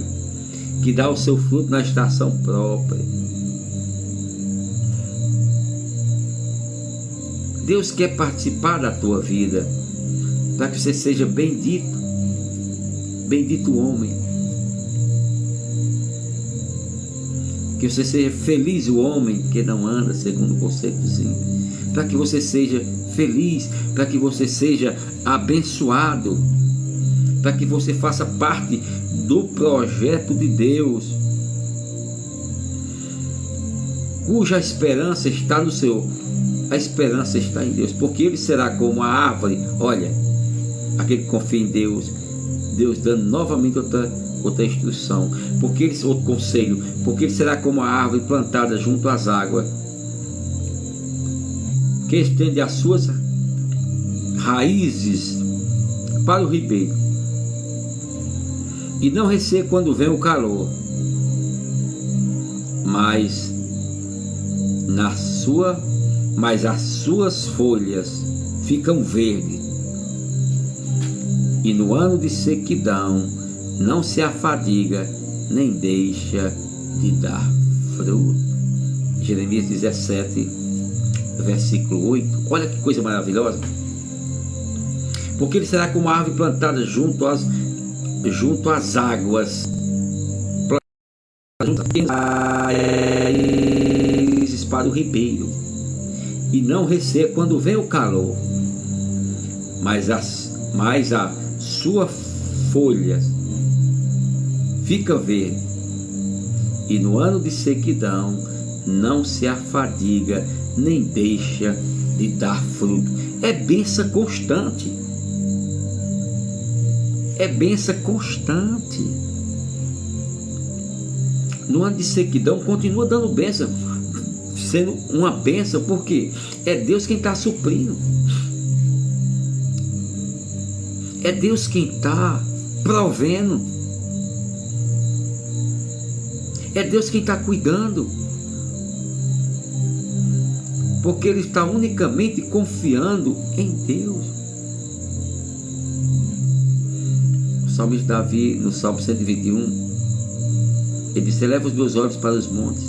que dá o seu fruto na estação própria. Deus quer participar da tua vida, para que você seja bendito. Bendito o homem, que você seja feliz o homem que não anda segundo o conceitozinho, para que você seja feliz, para que você seja abençoado, para que você faça parte do projeto de Deus, cuja esperança está no Senhor. A esperança está em Deus, porque Ele será como a árvore. Olha, aquele que confia em Deus, Deus dando novamente outra instrução, outro conselho, porque ele será como a árvore plantada junto às águas, que estende as suas raízes para o ribeiro, e não receia quando vem o calor, mas as suas folhas ficam verdes, e no ano de sequidão não se afadiga, nem deixa de dar fruto. Jeremias 17, versículo 8. Olha que coisa maravilhosa. Porque ele será como a árvore plantada junto às águas, para o ribeiro, e não receia quando vem o calor, mas a sua folha fica verde, e no ano de sequidão não se afadiga, nem deixa de dar fruto. É bênção constante. É bênção constante. No ano de sequidão, continua dando bênção, sendo uma bênção, porque é Deus quem está suprindo. É Deus quem está provendo. É Deus quem está cuidando. Porque ele está unicamente confiando em Deus. O salmista Davi, no Salmo 121, ele disse: eleva os meus olhos para os montes.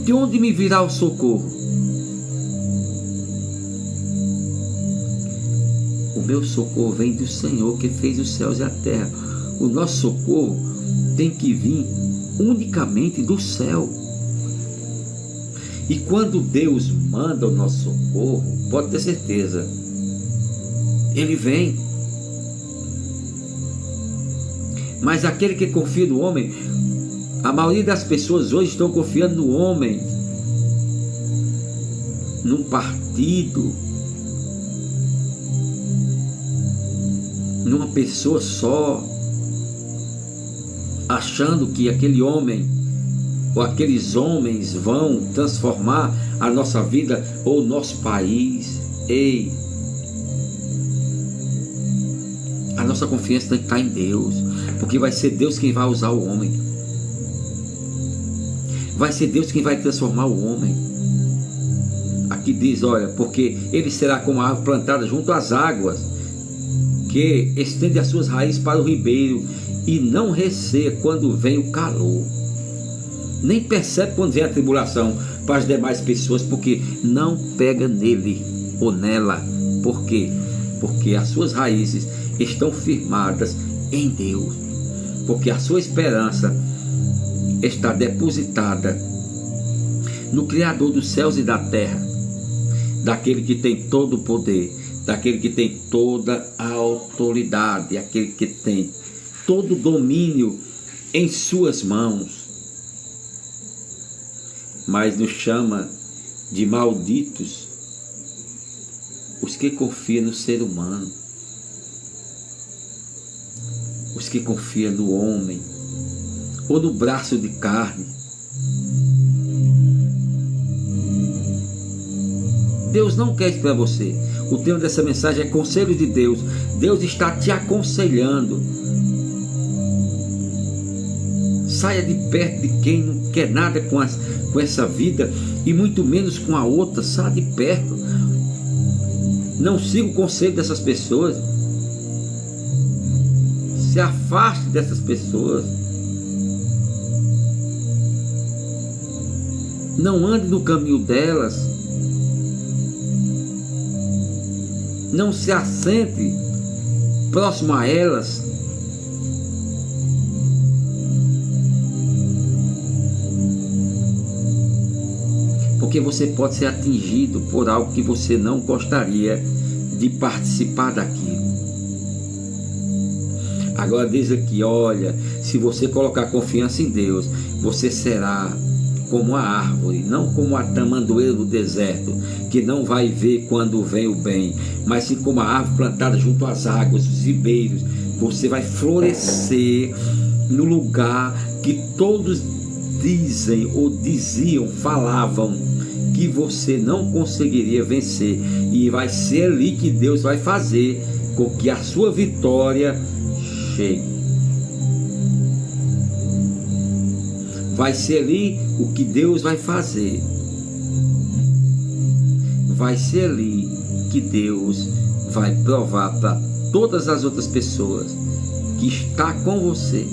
De onde me virá o socorro? O meu socorro vem do Senhor que fez os céus e a terra. O nosso socorro tem que vir unicamente do céu. E quando Deus manda o nosso socorro, pode ter certeza, ele vem. Mas aquele que confia no homem, a maioria das pessoas hoje estão confiando no homem, num partido, numa pessoa só, achando que aquele homem ou aqueles homens vão transformar a nossa vida ou o nosso país. Ei, a nossa confiança tem que estar em Deus, porque vai ser Deus quem vai usar o homem. Vai ser Deus quem vai transformar o homem. Aqui diz, olha, porque ele será como a árvore plantada junto às águas, que estende as suas raízes para o ribeiro e não receia quando vem o calor. Nem percebe quando vem a tribulação para as demais pessoas, porque não pega nele ou nela. Por quê? Porque as suas raízes estão firmadas em Deus, porque a sua esperança está depositada no Criador dos céus e da terra, daquele que tem todo o poder, daquele que tem toda a autoridade, aquele que tem todo o domínio em suas mãos. Mas nos chama de malditos os que confiam no ser humano, os que confiam no homem ou no braço de carne. Deus não quer isso para você. O tema dessa mensagem é conselho de Deus. Deus está te aconselhando. Saia de perto de quem não quer nada com essa vida e muito menos com a outra. Saia de perto. Não siga o conselho dessas pessoas. Se afaste dessas pessoas. Não ande no caminho delas. Não se assente próximo a elas. Porque você pode ser atingido por algo que você não gostaria de participar daquilo. Agora diz aqui, olha, se você colocar confiança em Deus, você será como a árvore, não como a tamandueira do deserto, que não vai ver quando vem o bem, mas sim como a árvore plantada junto às águas, os ribeiros. Você vai florescer no lugar que todos dizem ou diziam, falavam que você não conseguiria vencer, e vai ser ali que Deus vai fazer com que a sua vitória chegue. Vai ser ali o que Deus vai fazer. Vai ser ali que Deus vai provar para todas as outras pessoas que está com você.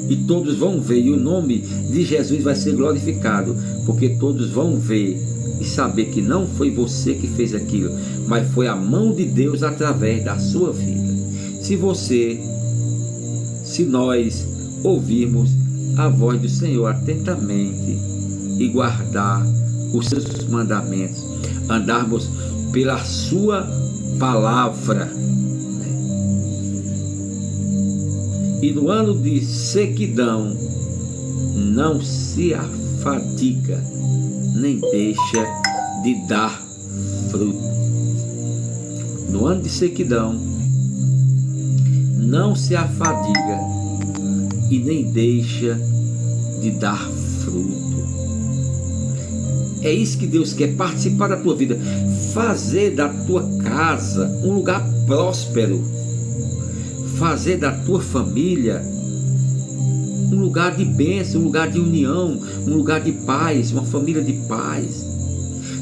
E todos vão ver, e o nome de Jesus vai ser glorificado, porque todos vão ver e saber que não foi você que fez aquilo, mas foi a mão de Deus através da sua vida. Se nós ouvirmos a voz do Senhor atentamente e guardar os seus mandamentos, andarmos pela sua palavra, e no ano de sequidão não se afadiga, nem deixa de dar fruto. No ano de sequidão, não se afadiga e nem deixa de dar fruto. É isso que Deus quer, participar da tua vida, fazer da tua casa um lugar próspero, fazer da tua família um lugar de bênção, um lugar de união, um lugar de paz, uma família de paz.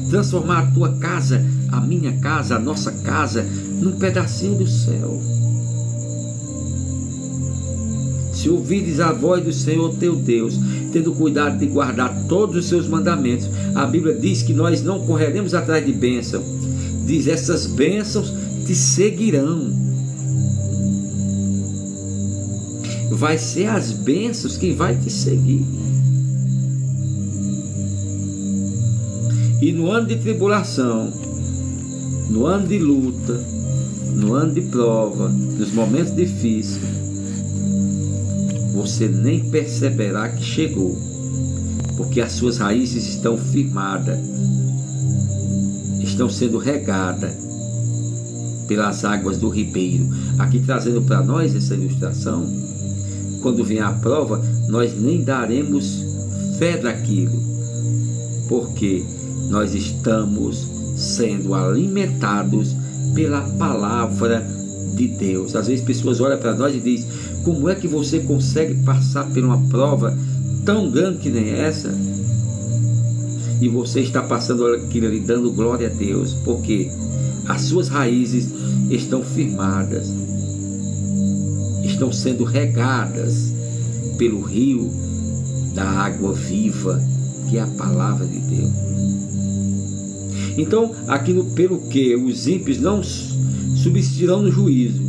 Transformar a tua casa, a minha casa, a nossa casa, num pedacinho do céu. Se ouvires a voz do Senhor teu Deus, tendo cuidado de guardar todos os seus mandamentos, a Bíblia diz que nós não correremos atrás de bênção. Diz, essas bênçãos te seguirão. Vai ser as bênçãos que vai te seguir. E no ano de tribulação, no ano de luta, no ano de prova, nos momentos difíceis, você nem perceberá que chegou, porque as suas raízes estão firmadas, estão sendo regadas pelas águas do ribeiro. Aqui trazendo para nós essa ilustração, quando vem a prova, nós nem daremos fé daquilo, porque nós estamos sendo alimentados pela palavra de Deus. Às vezes pessoas olham para nós e dizem, como é que você consegue passar por uma prova tão grande que nem essa? E você está passando aquilo ali, dando glória a Deus, porque as suas raízes estão firmadas, estão sendo regadas pelo rio da água viva, que é a palavra de Deus. Então, aquilo pelo que os ímpios não subsistirão no juízo,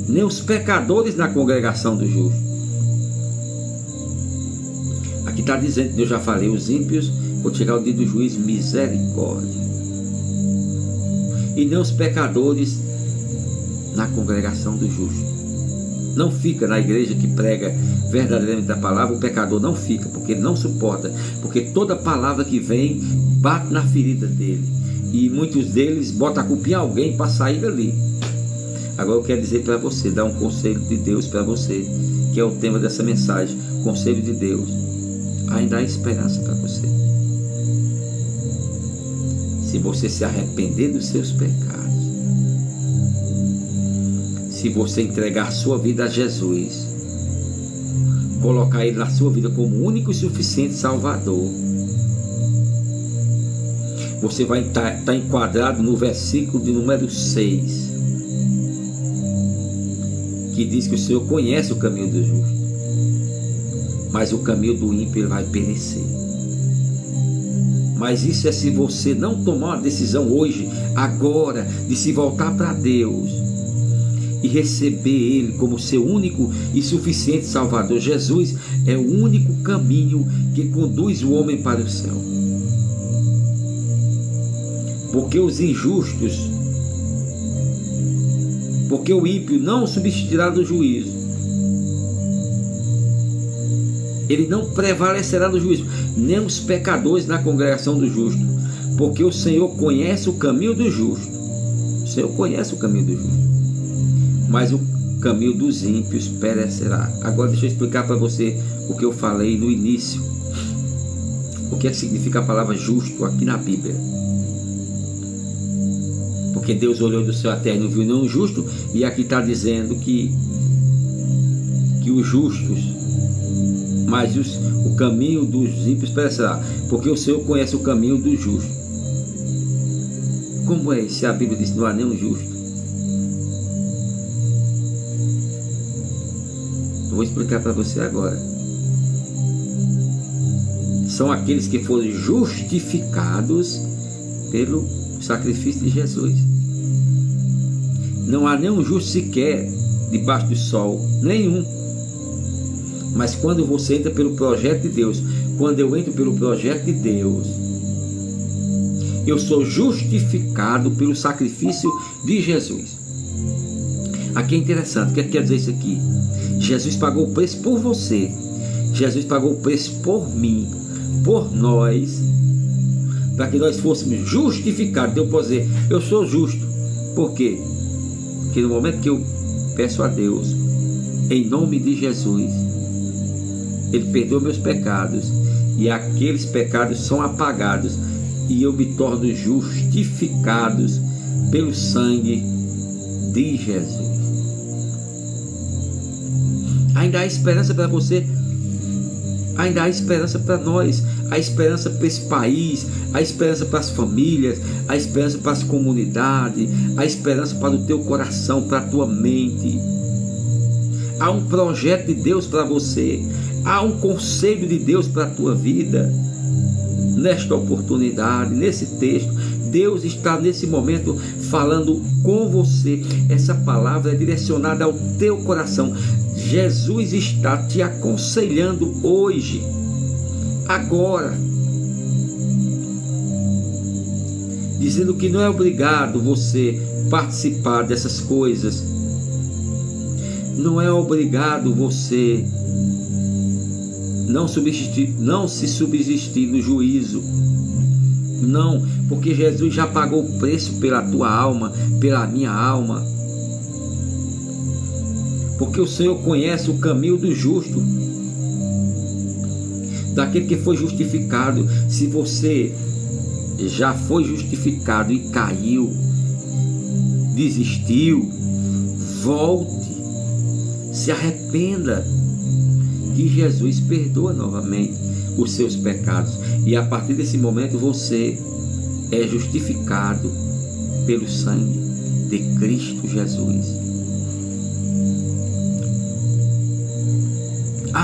nem os pecadores na congregação do justo. Aqui está dizendo, eu já falei, os ímpios, quando chegar o dia do juízo, misericórdia. E nem os pecadores na congregação do justo. Não fica na igreja que prega verdadeiramente a palavra, o pecador não fica, porque ele não suporta, porque toda palavra que vem bate na ferida dele, e muitos deles botam a culpa em alguém para sair dali. Agora eu quero dizer para você, dar um conselho de Deus para você, que é o tema dessa mensagem, conselho de Deus. Ainda há esperança para você. Se você se arrepender dos seus pecados, se você entregar sua vida a Jesus, colocar Ele na sua vida como único e suficiente Salvador, você vai estar enquadrado no versículo de número 6, que diz que o Senhor conhece o caminho do justo, mas o caminho do ímpio ele vai perecer. Mas isso é se você não tomar uma decisão hoje, agora, de se voltar para Deus e receber Ele como seu único e suficiente Salvador. Jesus é o único caminho que conduz o homem para o céu. Porque os injustos, porque o ímpio não subsistirá do juízo, ele não prevalecerá no juízo, nem os pecadores na congregação do justo, porque o Senhor conhece o caminho do justo. O Senhor conhece o caminho do justo, mas o caminho dos ímpios perecerá. Agora deixa eu explicar para você o que eu falei no início, o que é que significa a palavra justo aqui na Bíblia. Porque Deus olhou do céu à terra e não viu nenhum justo, e aqui está dizendo que os justos, mas o caminho dos ímpios perecerá, porque o Senhor conhece o caminho do justo. Como é se a Bíblia diz que não há nenhum justo? Eu vou explicar para você agora. São aqueles que foram justificados pelo sacrifício de Jesus. Não há nenhum justo sequer debaixo do sol, nenhum. Mas quando você entra pelo projeto de Deus, quando eu entro pelo projeto de Deus, eu sou justificado pelo sacrifício de Jesus. Aqui é interessante, o que quer dizer isso aqui? Jesus pagou o preço por você, Jesus pagou o preço por mim, por nós, para que nós fôssemos justificados. Então eu posso dizer, eu sou justo. Por quê? Porque no momento que eu peço a Deus, em nome de Jesus, Ele perdoa meus pecados, e aqueles pecados são apagados, e eu me torno justificados pelo sangue de Jesus. Ainda há esperança para você, ainda há esperança para nós, há esperança para esse país, há esperança para as famílias, há esperança para as comunidades, há esperança para o teu coração, para a tua mente. Há um projeto de Deus para você, há um conselho de Deus para a tua vida. Nesta oportunidade, nesse texto, Deus está nesse momento falando com você. Essa palavra é direcionada ao teu coração. Jesus está te aconselhando hoje, agora, dizendo que não é obrigado você participar dessas coisas, não é obrigado você não se subsistir no juízo. Não, porque Jesus já pagou o preço pela tua alma, pela minha alma. Porque o Senhor conhece o caminho do justo, daquele que foi justificado. Se você já foi justificado e caiu, desistiu, volte, se arrependa, que Jesus perdoa novamente os seus pecados, e a partir desse momento você é justificado pelo sangue de Cristo Jesus.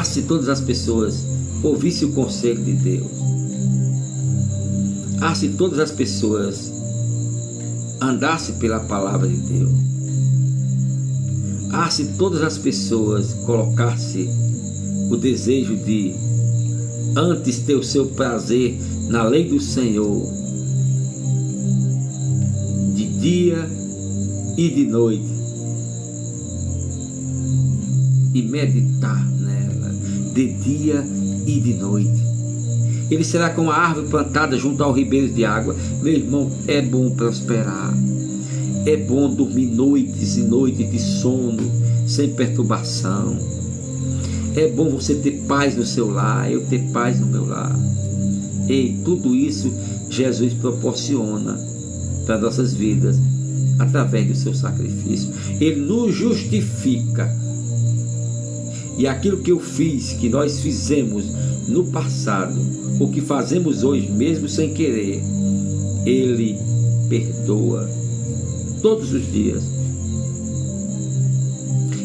Se todas as pessoas ouvissem o conselho de Deus, se todas as pessoas andassem pela palavra de Deus, se todas as pessoas colocassem o desejo de antes ter o seu prazer na lei do Senhor, de dia e de noite, e meditar nela de dia e de noite. Ele será como a árvore plantada junto ao ribeiro de água. Meu irmão, é bom prosperar, é bom dormir noites e noites de sono sem perturbação. É bom você ter paz no seu lar, eu ter paz no meu lar. E tudo isso Jesus proporciona para nossas vidas através do seu sacrifício. Ele nos justifica. E aquilo que eu fiz, que nós fizemos no passado, o que fazemos hoje, mesmo sem querer, Ele perdoa todos os dias.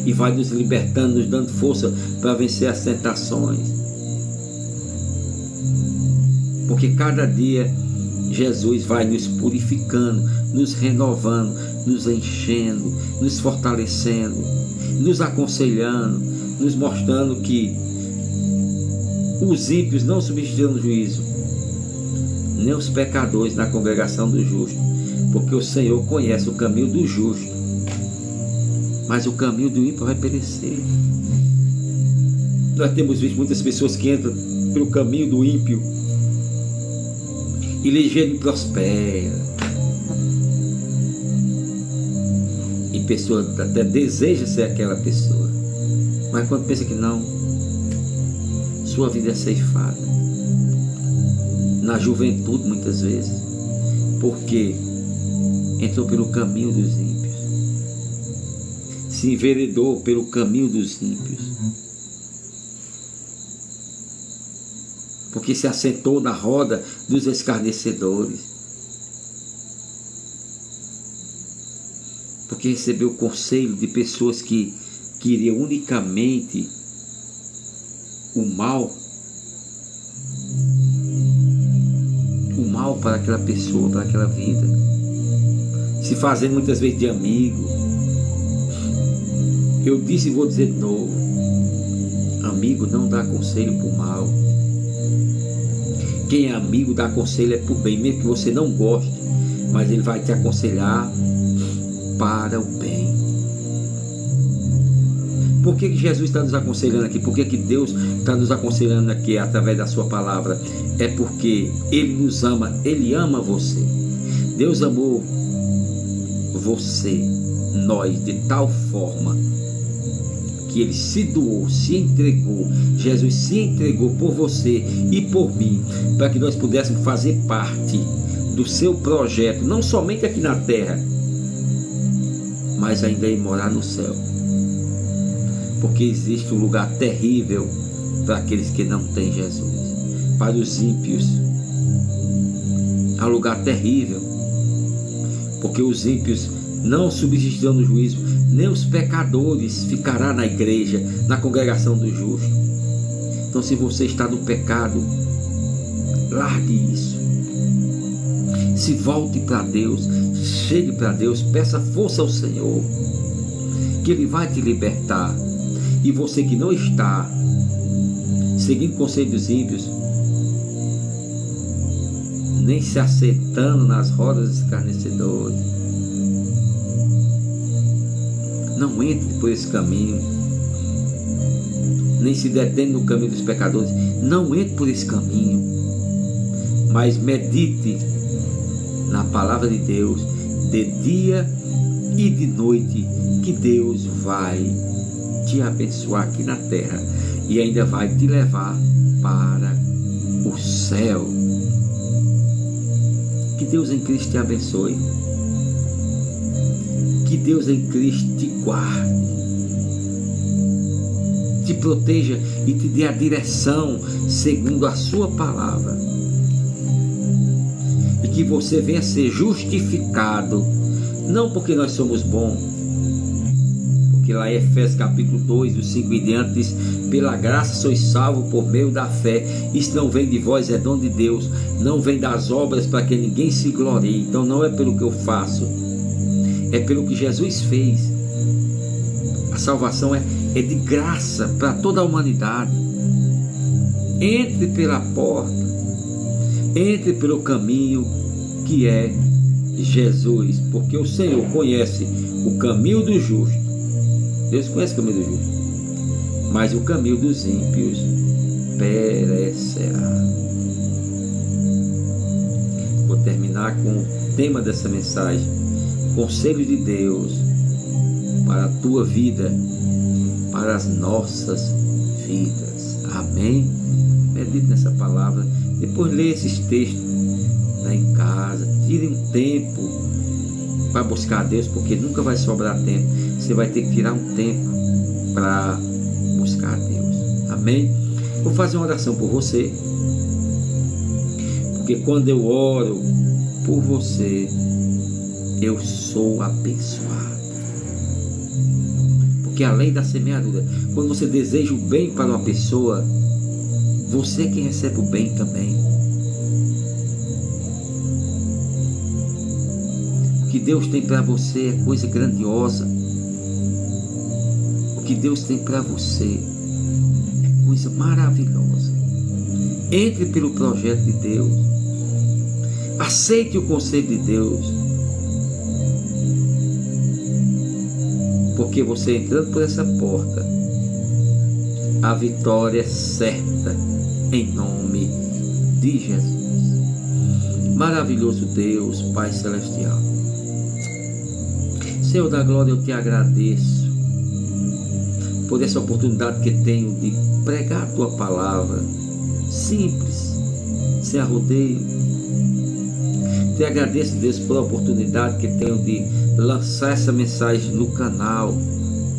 E vai nos libertando, nos dando força para vencer as tentações. Porque cada dia Jesus vai nos purificando, nos renovando, nos enchendo, nos fortalecendo, nos aconselhando, nos mostrando que os ímpios não substituirão no juízo, nem os pecadores na congregação do justo, porque o Senhor conhece o caminho do justo, mas o caminho do ímpio vai perecer. Nós temos visto muitas pessoas que entram pelo caminho do ímpio e ligeiro prospera, e pessoa até deseja ser aquela pessoa, mas quando pensa que não, sua vida é ceifada na juventude, muitas vezes, porque entrou pelo caminho dos ímpios, se enveredou pelo caminho dos ímpios, porque se assentou na roda dos escarnecedores, porque recebeu o conselho de pessoas que queriam unicamente o mal para aquela pessoa, para aquela vida, se fazendo muitas vezes de amigo. Eu disse e vou dizer de novo: amigo não dá conselho por mal. Quem é amigo dá conselho é por bem, mesmo que você não goste, mas ele vai te aconselhar para o bem. Por que Jesus está nos aconselhando aqui? Por que Deus está nos aconselhando aqui através da sua palavra? É porque Ele nos ama, Ele ama você. Deus amou você, nós, de tal forma que Ele se doou, se entregou. Jesus se entregou por você e por mim, para que nós pudéssemos fazer parte do seu projeto, não somente aqui na terra, mas ainda ir morar no céu. Porque existe um lugar terrível para aqueles que não têm Jesus. Para os ímpios há um lugar terrível, porque os ímpios não subsistirão no juízo, nem os pecadores ficará na igreja, na congregação do justo. Então, se você está no pecado, largue isso, se volte para Deus, chegue para Deus, peça força ao Senhor, que Ele vai te libertar. E você que não está seguindo o conselho dos ímpios, nem se assentando nas rodas dos escarnecedores, não entre por esse caminho, nem se detém no caminho dos pecadores, não entre por esse caminho, mas medite na palavra de Deus de dia e de noite, que Deus vai te abençoar aqui na terra e ainda vai te levar para o céu. Que Deus em Cristo te abençoe. Que Deus em Cristo te guarde, te proteja e te dê a direção segundo a sua palavra. E que você venha ser justificado, não porque nós somos bons, porque lá em Efésios capítulo 2, do 5 em diante, diz: pela graça sois salvos por meio da fé. Isso não vem de vós, é dom de Deus, não vem das obras para que ninguém se glorie. Então não é pelo que eu faço, é pelo que Jesus fez. A salvação é de graça para toda a humanidade. Entre pela porta, entre pelo caminho que é Jesus, porque o Senhor conhece o caminho do justo. Deus conhece o caminho do justo, mas o caminho dos ímpios perecerá. Vou terminar com o tema dessa mensagem: conselho de Deus para a tua vida, para as nossas vidas. Amém? Medite nessa palavra, depois lê esses textos em casa, tire um tempo para buscar a Deus, porque nunca vai sobrar tempo. Você vai ter que tirar um tempo para buscar a Deus. Amém? Vou fazer uma oração por você, porque quando eu oro por você, eu sou abençoado. Porque além da semeadura, quando você deseja o bem para uma pessoa, você é quem recebe o bem também. O que Deus tem para você é coisa grandiosa. O que Deus tem para você é coisa maravilhosa. Entre pelo projeto de Deus. Aceite o conselho de Deus. Porque você entrando por essa porta, a vitória é certa, em nome de Jesus. Maravilhoso Deus, Pai Celestial. Senhor da glória, eu te agradeço por essa oportunidade que tenho de pregar a tua palavra, simples, sem arrodeio. Te agradeço, Deus, por a oportunidade que tenho de lançar essa mensagem no canal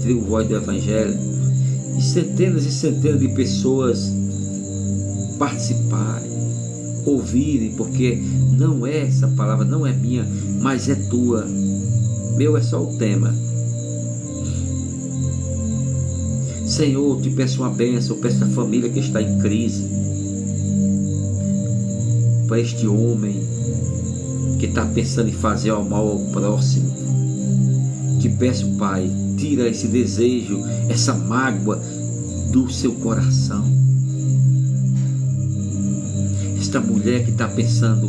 Trigo Voz do Evangelho, e centenas de pessoas participarem, ouvirem, porque não é essa palavra, não é minha, mas é tua. Meu é só o tema. Senhor, te peço uma bênção para esta família que está em crise, para este homem que está pensando em fazer o mal ao próximo. Te peço, Pai, tira esse desejo, essa mágoa do seu coração. Esta mulher que está pensando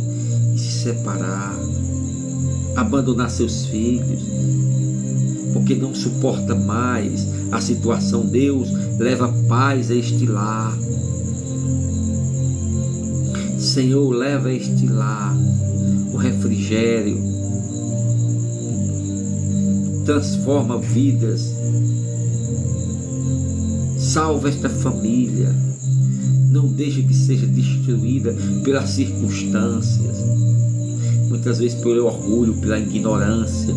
em se separar, abandonar seus filhos, porque não suporta mais a situação. Deus, leva paz a este lar. Senhor, leva a este lar o refrigério. Transforma vidas. Salva esta família. Não deixe que seja destruída pelas circunstâncias. Muitas vezes pelo orgulho, pela ignorância.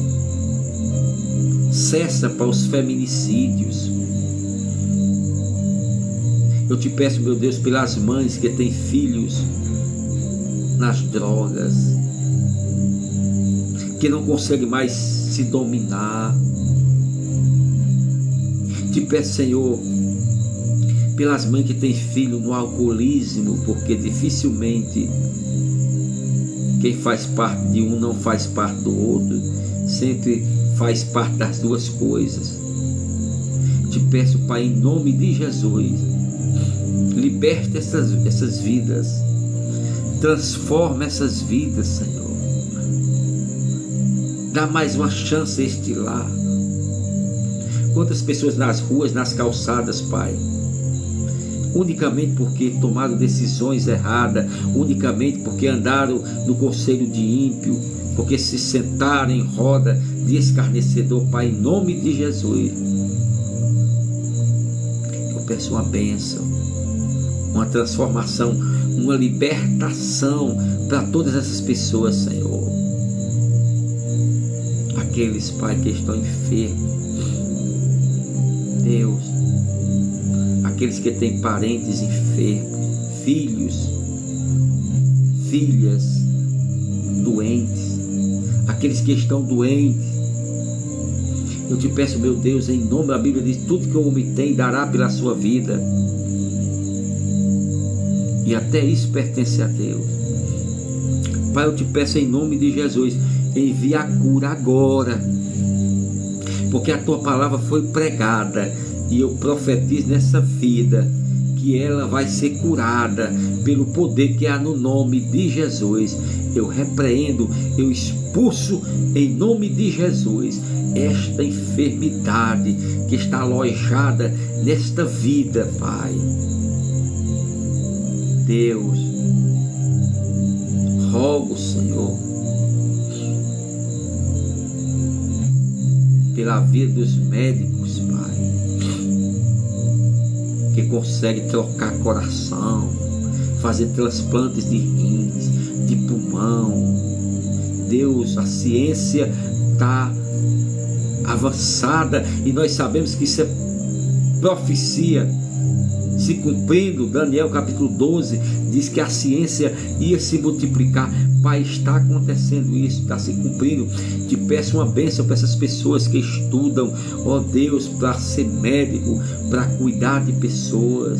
Cessa para os feminicídios. Eu te peço, meu Deus, pelas mães que têm filhos nas drogas, que não conseguem mais se dominar. Te peço, Senhor, pelas mães que têm filho no alcoolismo, porque dificilmente quem faz parte de um não faz parte do outro, sempre faz parte das duas coisas. Te peço, Pai, em nome de Jesus, liberte essas vidas, transforma essas vidas, Senhor. Dá mais uma chance a este lar. Quantas pessoas nas ruas, nas calçadas, Pai, unicamente porque tomaram decisões erradas, unicamente porque andaram no conselho de ímpio, porque se sentaram em roda de escarnecedor. Pai, em nome de Jesus, eu peço uma bênção, uma transformação, uma libertação para todas essas pessoas, Senhor. Aqueles, Pai, que estão enfermos, Deus, aqueles que têm parentes enfermos, filhos, filhas doentes, aqueles que estão doentes. Eu te peço, meu Deus, em nome da Bíblia diz: tudo que o homem tem dará pela sua vida, e até isso pertence a Deus. Pai, eu te peço em nome de Jesus, envia a cura agora, porque a tua palavra foi pregada, e eu profetizo nessa vida que ela vai ser curada pelo poder que há no nome de Jesus. Eu repreendo, eu expulso em nome de Jesus esta enfermidade que está alojada nesta vida, Pai. Deus, rogo, Senhor, pela vida dos médicos, Pai, que consegue trocar coração, fazer transplantes de rins, de pulmão. Deus, a ciência está avançada e nós sabemos que isso é profecia se cumprindo. Daniel capítulo 12 diz que a ciência ia se multiplicar. Pai, está acontecendo isso, está se cumprindo. Te peço uma bênção para essas pessoas que estudam, ó Deus, para ser médico, para cuidar de pessoas,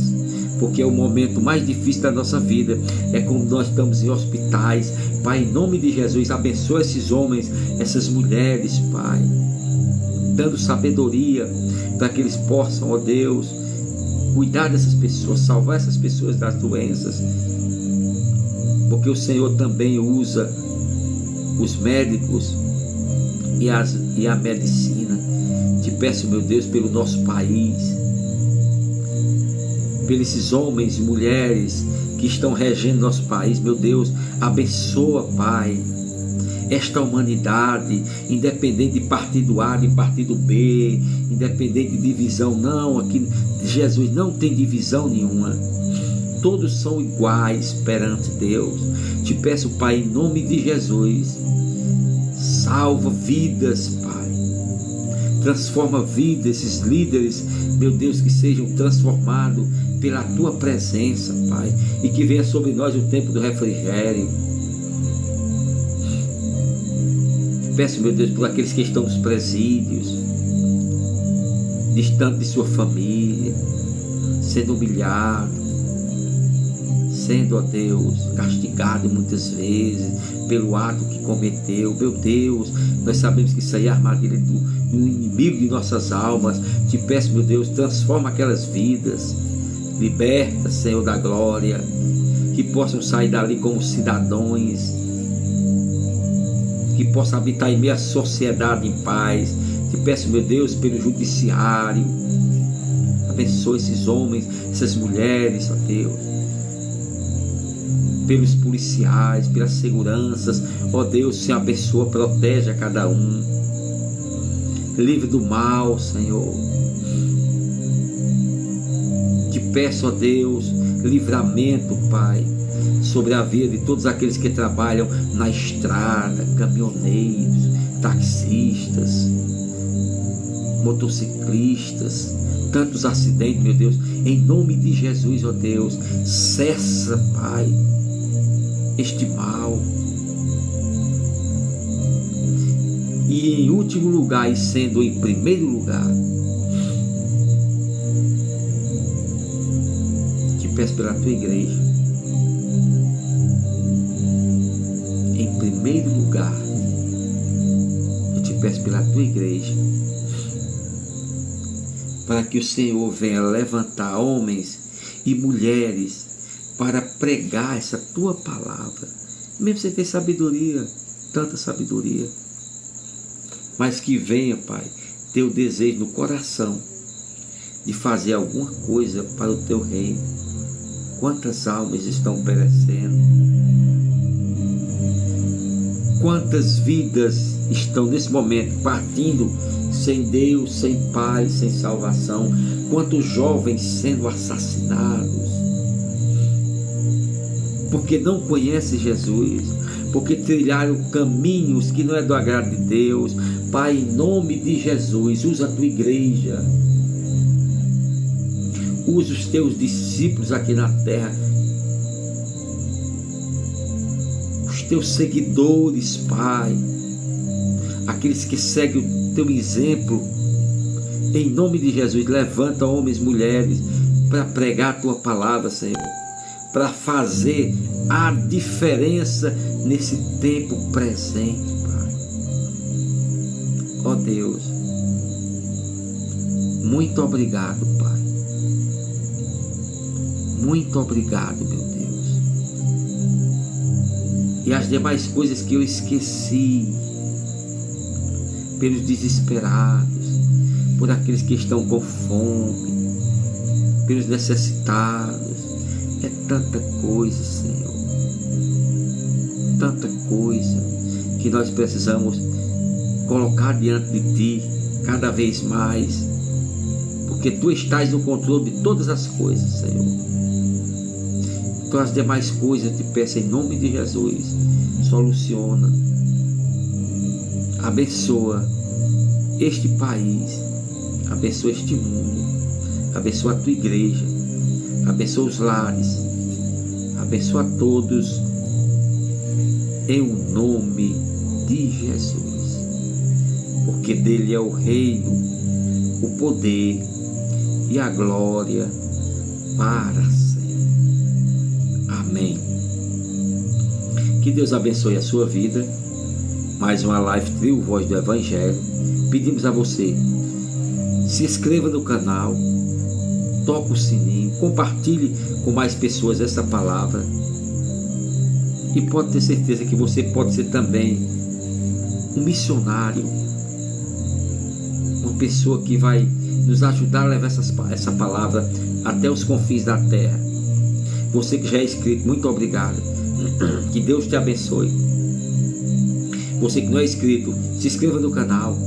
porque é o momento mais difícil da nossa vida, é quando nós estamos em hospitais. Pai, em nome de Jesus, abençoa esses homens, essas mulheres, Pai, dando sabedoria para que eles possam, ó Deus, cuidar dessas pessoas, salvar essas pessoas das doenças, porque o Senhor também usa os médicos e a medicina. Te peço, meu Deus, pelo nosso país, pelos esses homens e mulheres que estão regendo nosso país, meu Deus, abençoa, Pai, esta humanidade, independente de partido A, de partido B, independente de divisão. Não, aqui Jesus não tem divisão nenhuma, todos são iguais perante Deus. Te peço, Pai, em nome de Jesus, salva vidas, Pai, transforma vidas, esses líderes, meu Deus, que sejam transformados pela Tua presença, Pai, e que venha sobre nós o tempo do refrigério. Peço, meu Deus, por aqueles que estão nos presídios, distante de sua família, sendo humilhado, sendo, ó Deus, castigado muitas vezes pelo ato que cometeu. Meu Deus, nós sabemos que isso aí é a armadilha do inimigo de nossas almas. Te peço, meu Deus, transforma aquelas vidas, liberta, Senhor da glória, que possam sair dali como cidadãos, que possam habitar em meio à sociedade em paz. Te peço, meu Deus, pelo judiciário, Abençoa esses homens, essas mulheres, ó Deus, pelos policiais, pelas seguranças, ó Deus, Senhor, abençoa, protege a cada um, livre do mal, Senhor. Te peço, ó Deus, livramento, Pai, sobre a vida de todos aqueles que trabalham na estrada, caminhoneiros, taxistas, motociclistas, tantos acidentes, meu Deus, em nome de Jesus, ó Deus, cessa, Pai, este mal. E em último lugar, e sendo em primeiro lugar, te peço pela tua igreja, em primeiro lugar, eu te peço pela tua igreja, para que o Senhor venha levantar homens e mulheres para pregar essa tua palavra, mesmo sem ter sabedoria, tanta sabedoria, mas que venha, Pai, ter o desejo no coração de fazer alguma coisa para o teu reino. Quantas almas estão perecendo, quantas vidas estão nesse momento partindo sem Deus, sem paz, sem salvação, quantos jovens sendo assassinados, porque não conhecem Jesus, porque trilharam caminhos que não é do agrado de Deus. Pai, em nome de Jesus, usa a tua igreja, usa os teus discípulos aqui na terra, os teus seguidores, Pai, aqueles que seguem o teu exemplo, em nome de Jesus, levanta homens e mulheres para pregar a tua palavra, Senhor, para fazer a diferença nesse tempo presente, Pai. Ó Deus, muito obrigado, Pai. Muito obrigado, meu Deus. E as demais coisas que eu esqueci, pelos desesperados, por aqueles que estão com fome, pelos necessitados, é tanta coisa, Senhor, tanta coisa que nós precisamos colocar diante de Ti cada vez mais, porque Tu estás no controle de todas as coisas, Senhor. Então as demais coisas eu te peço em nome de Jesus, soluciona, abençoa este país, abençoa este mundo, abençoa a Tua igreja, abençoa os lares, abençoa todos, em o nome de Jesus, porque dele é o reino, o poder e a glória para sempre. Amém. Que Deus abençoe a sua vida. Mais uma live Trio Voz do Evangelho. Pedimos a você, se inscreva no canal, toque o sininho, compartilhe com mais pessoas essa palavra, e pode ter certeza que você pode ser também um missionário, uma pessoa que vai nos ajudar a levar essa palavra até os confins da terra. Você que já é inscrito, muito obrigado, que Deus te abençoe. Você que não é inscrito, se inscreva no canal.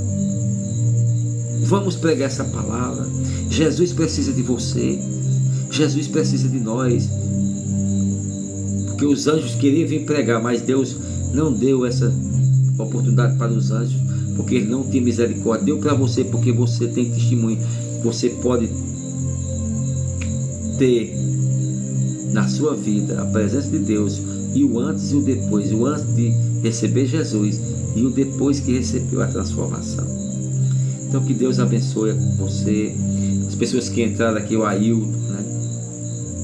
Vamos pregar essa palavra. Jesus precisa de você, Jesus precisa de nós, porque os anjos queriam vir pregar, mas Deus não deu essa oportunidade para os anjos, porque Ele não tem misericórdia. Deu para você, porque você tem testemunho. Você pode ter na sua vida a presença de Deus, e o antes e o depois, o antes de receber Jesus e o depois que recebeu a transformação. Então que Deus abençoe você, as pessoas que entraram aqui, o Ailton, né?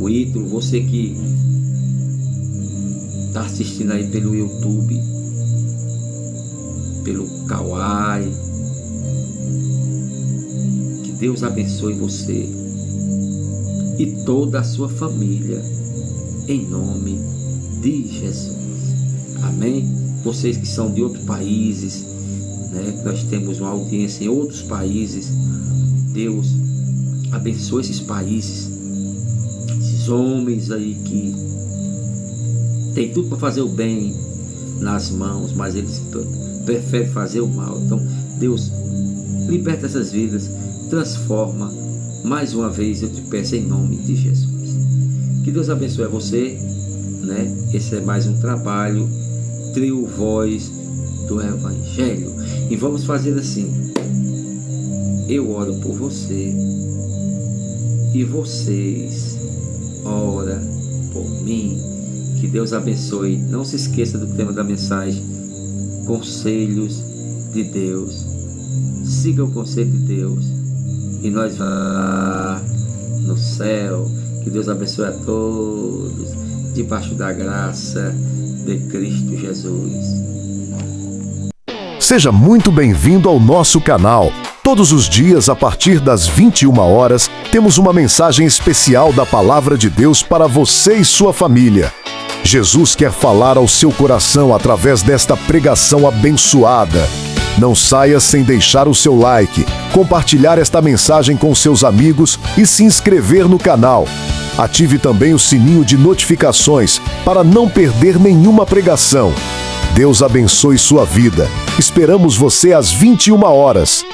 O Ítalo, você que está assistindo aí pelo YouTube, pelo Kawai, que Deus abençoe você e toda a sua família, em nome de Jesus. Amém? Vocês que são de outros países, né? Nós temos uma audiência em outros países, Deus Abençoa esses países, esses homens aí que tem tudo para fazer o bem nas mãos, mas eles preferem fazer o mal. Então, Deus, liberta essas vidas, transforma. Mais uma vez eu te peço em nome de Jesus. Que Deus abençoe você, né? Esse é mais um trabalho, Trio Voz do Evangelho. E vamos fazer assim: eu oro por você e vocês ora por mim. Que Deus abençoe. Não se esqueça do tema da mensagem: conselhos de Deus. Siga o conselho de Deus e nós vamos no céu. Que Deus abençoe a todos, debaixo da graça de Cristo Jesus. Seja muito bem-vindo ao nosso canal. Todos os dias, a partir das 21 horas, temos uma mensagem especial da Palavra de Deus para você e sua família. Jesus quer falar ao seu coração através desta pregação abençoada. Não saia sem deixar o seu like, compartilhar esta mensagem com seus amigos e se inscrever no canal. Ative também o sininho de notificações para não perder nenhuma pregação. Deus abençoe sua vida. Esperamos você às 21 horas.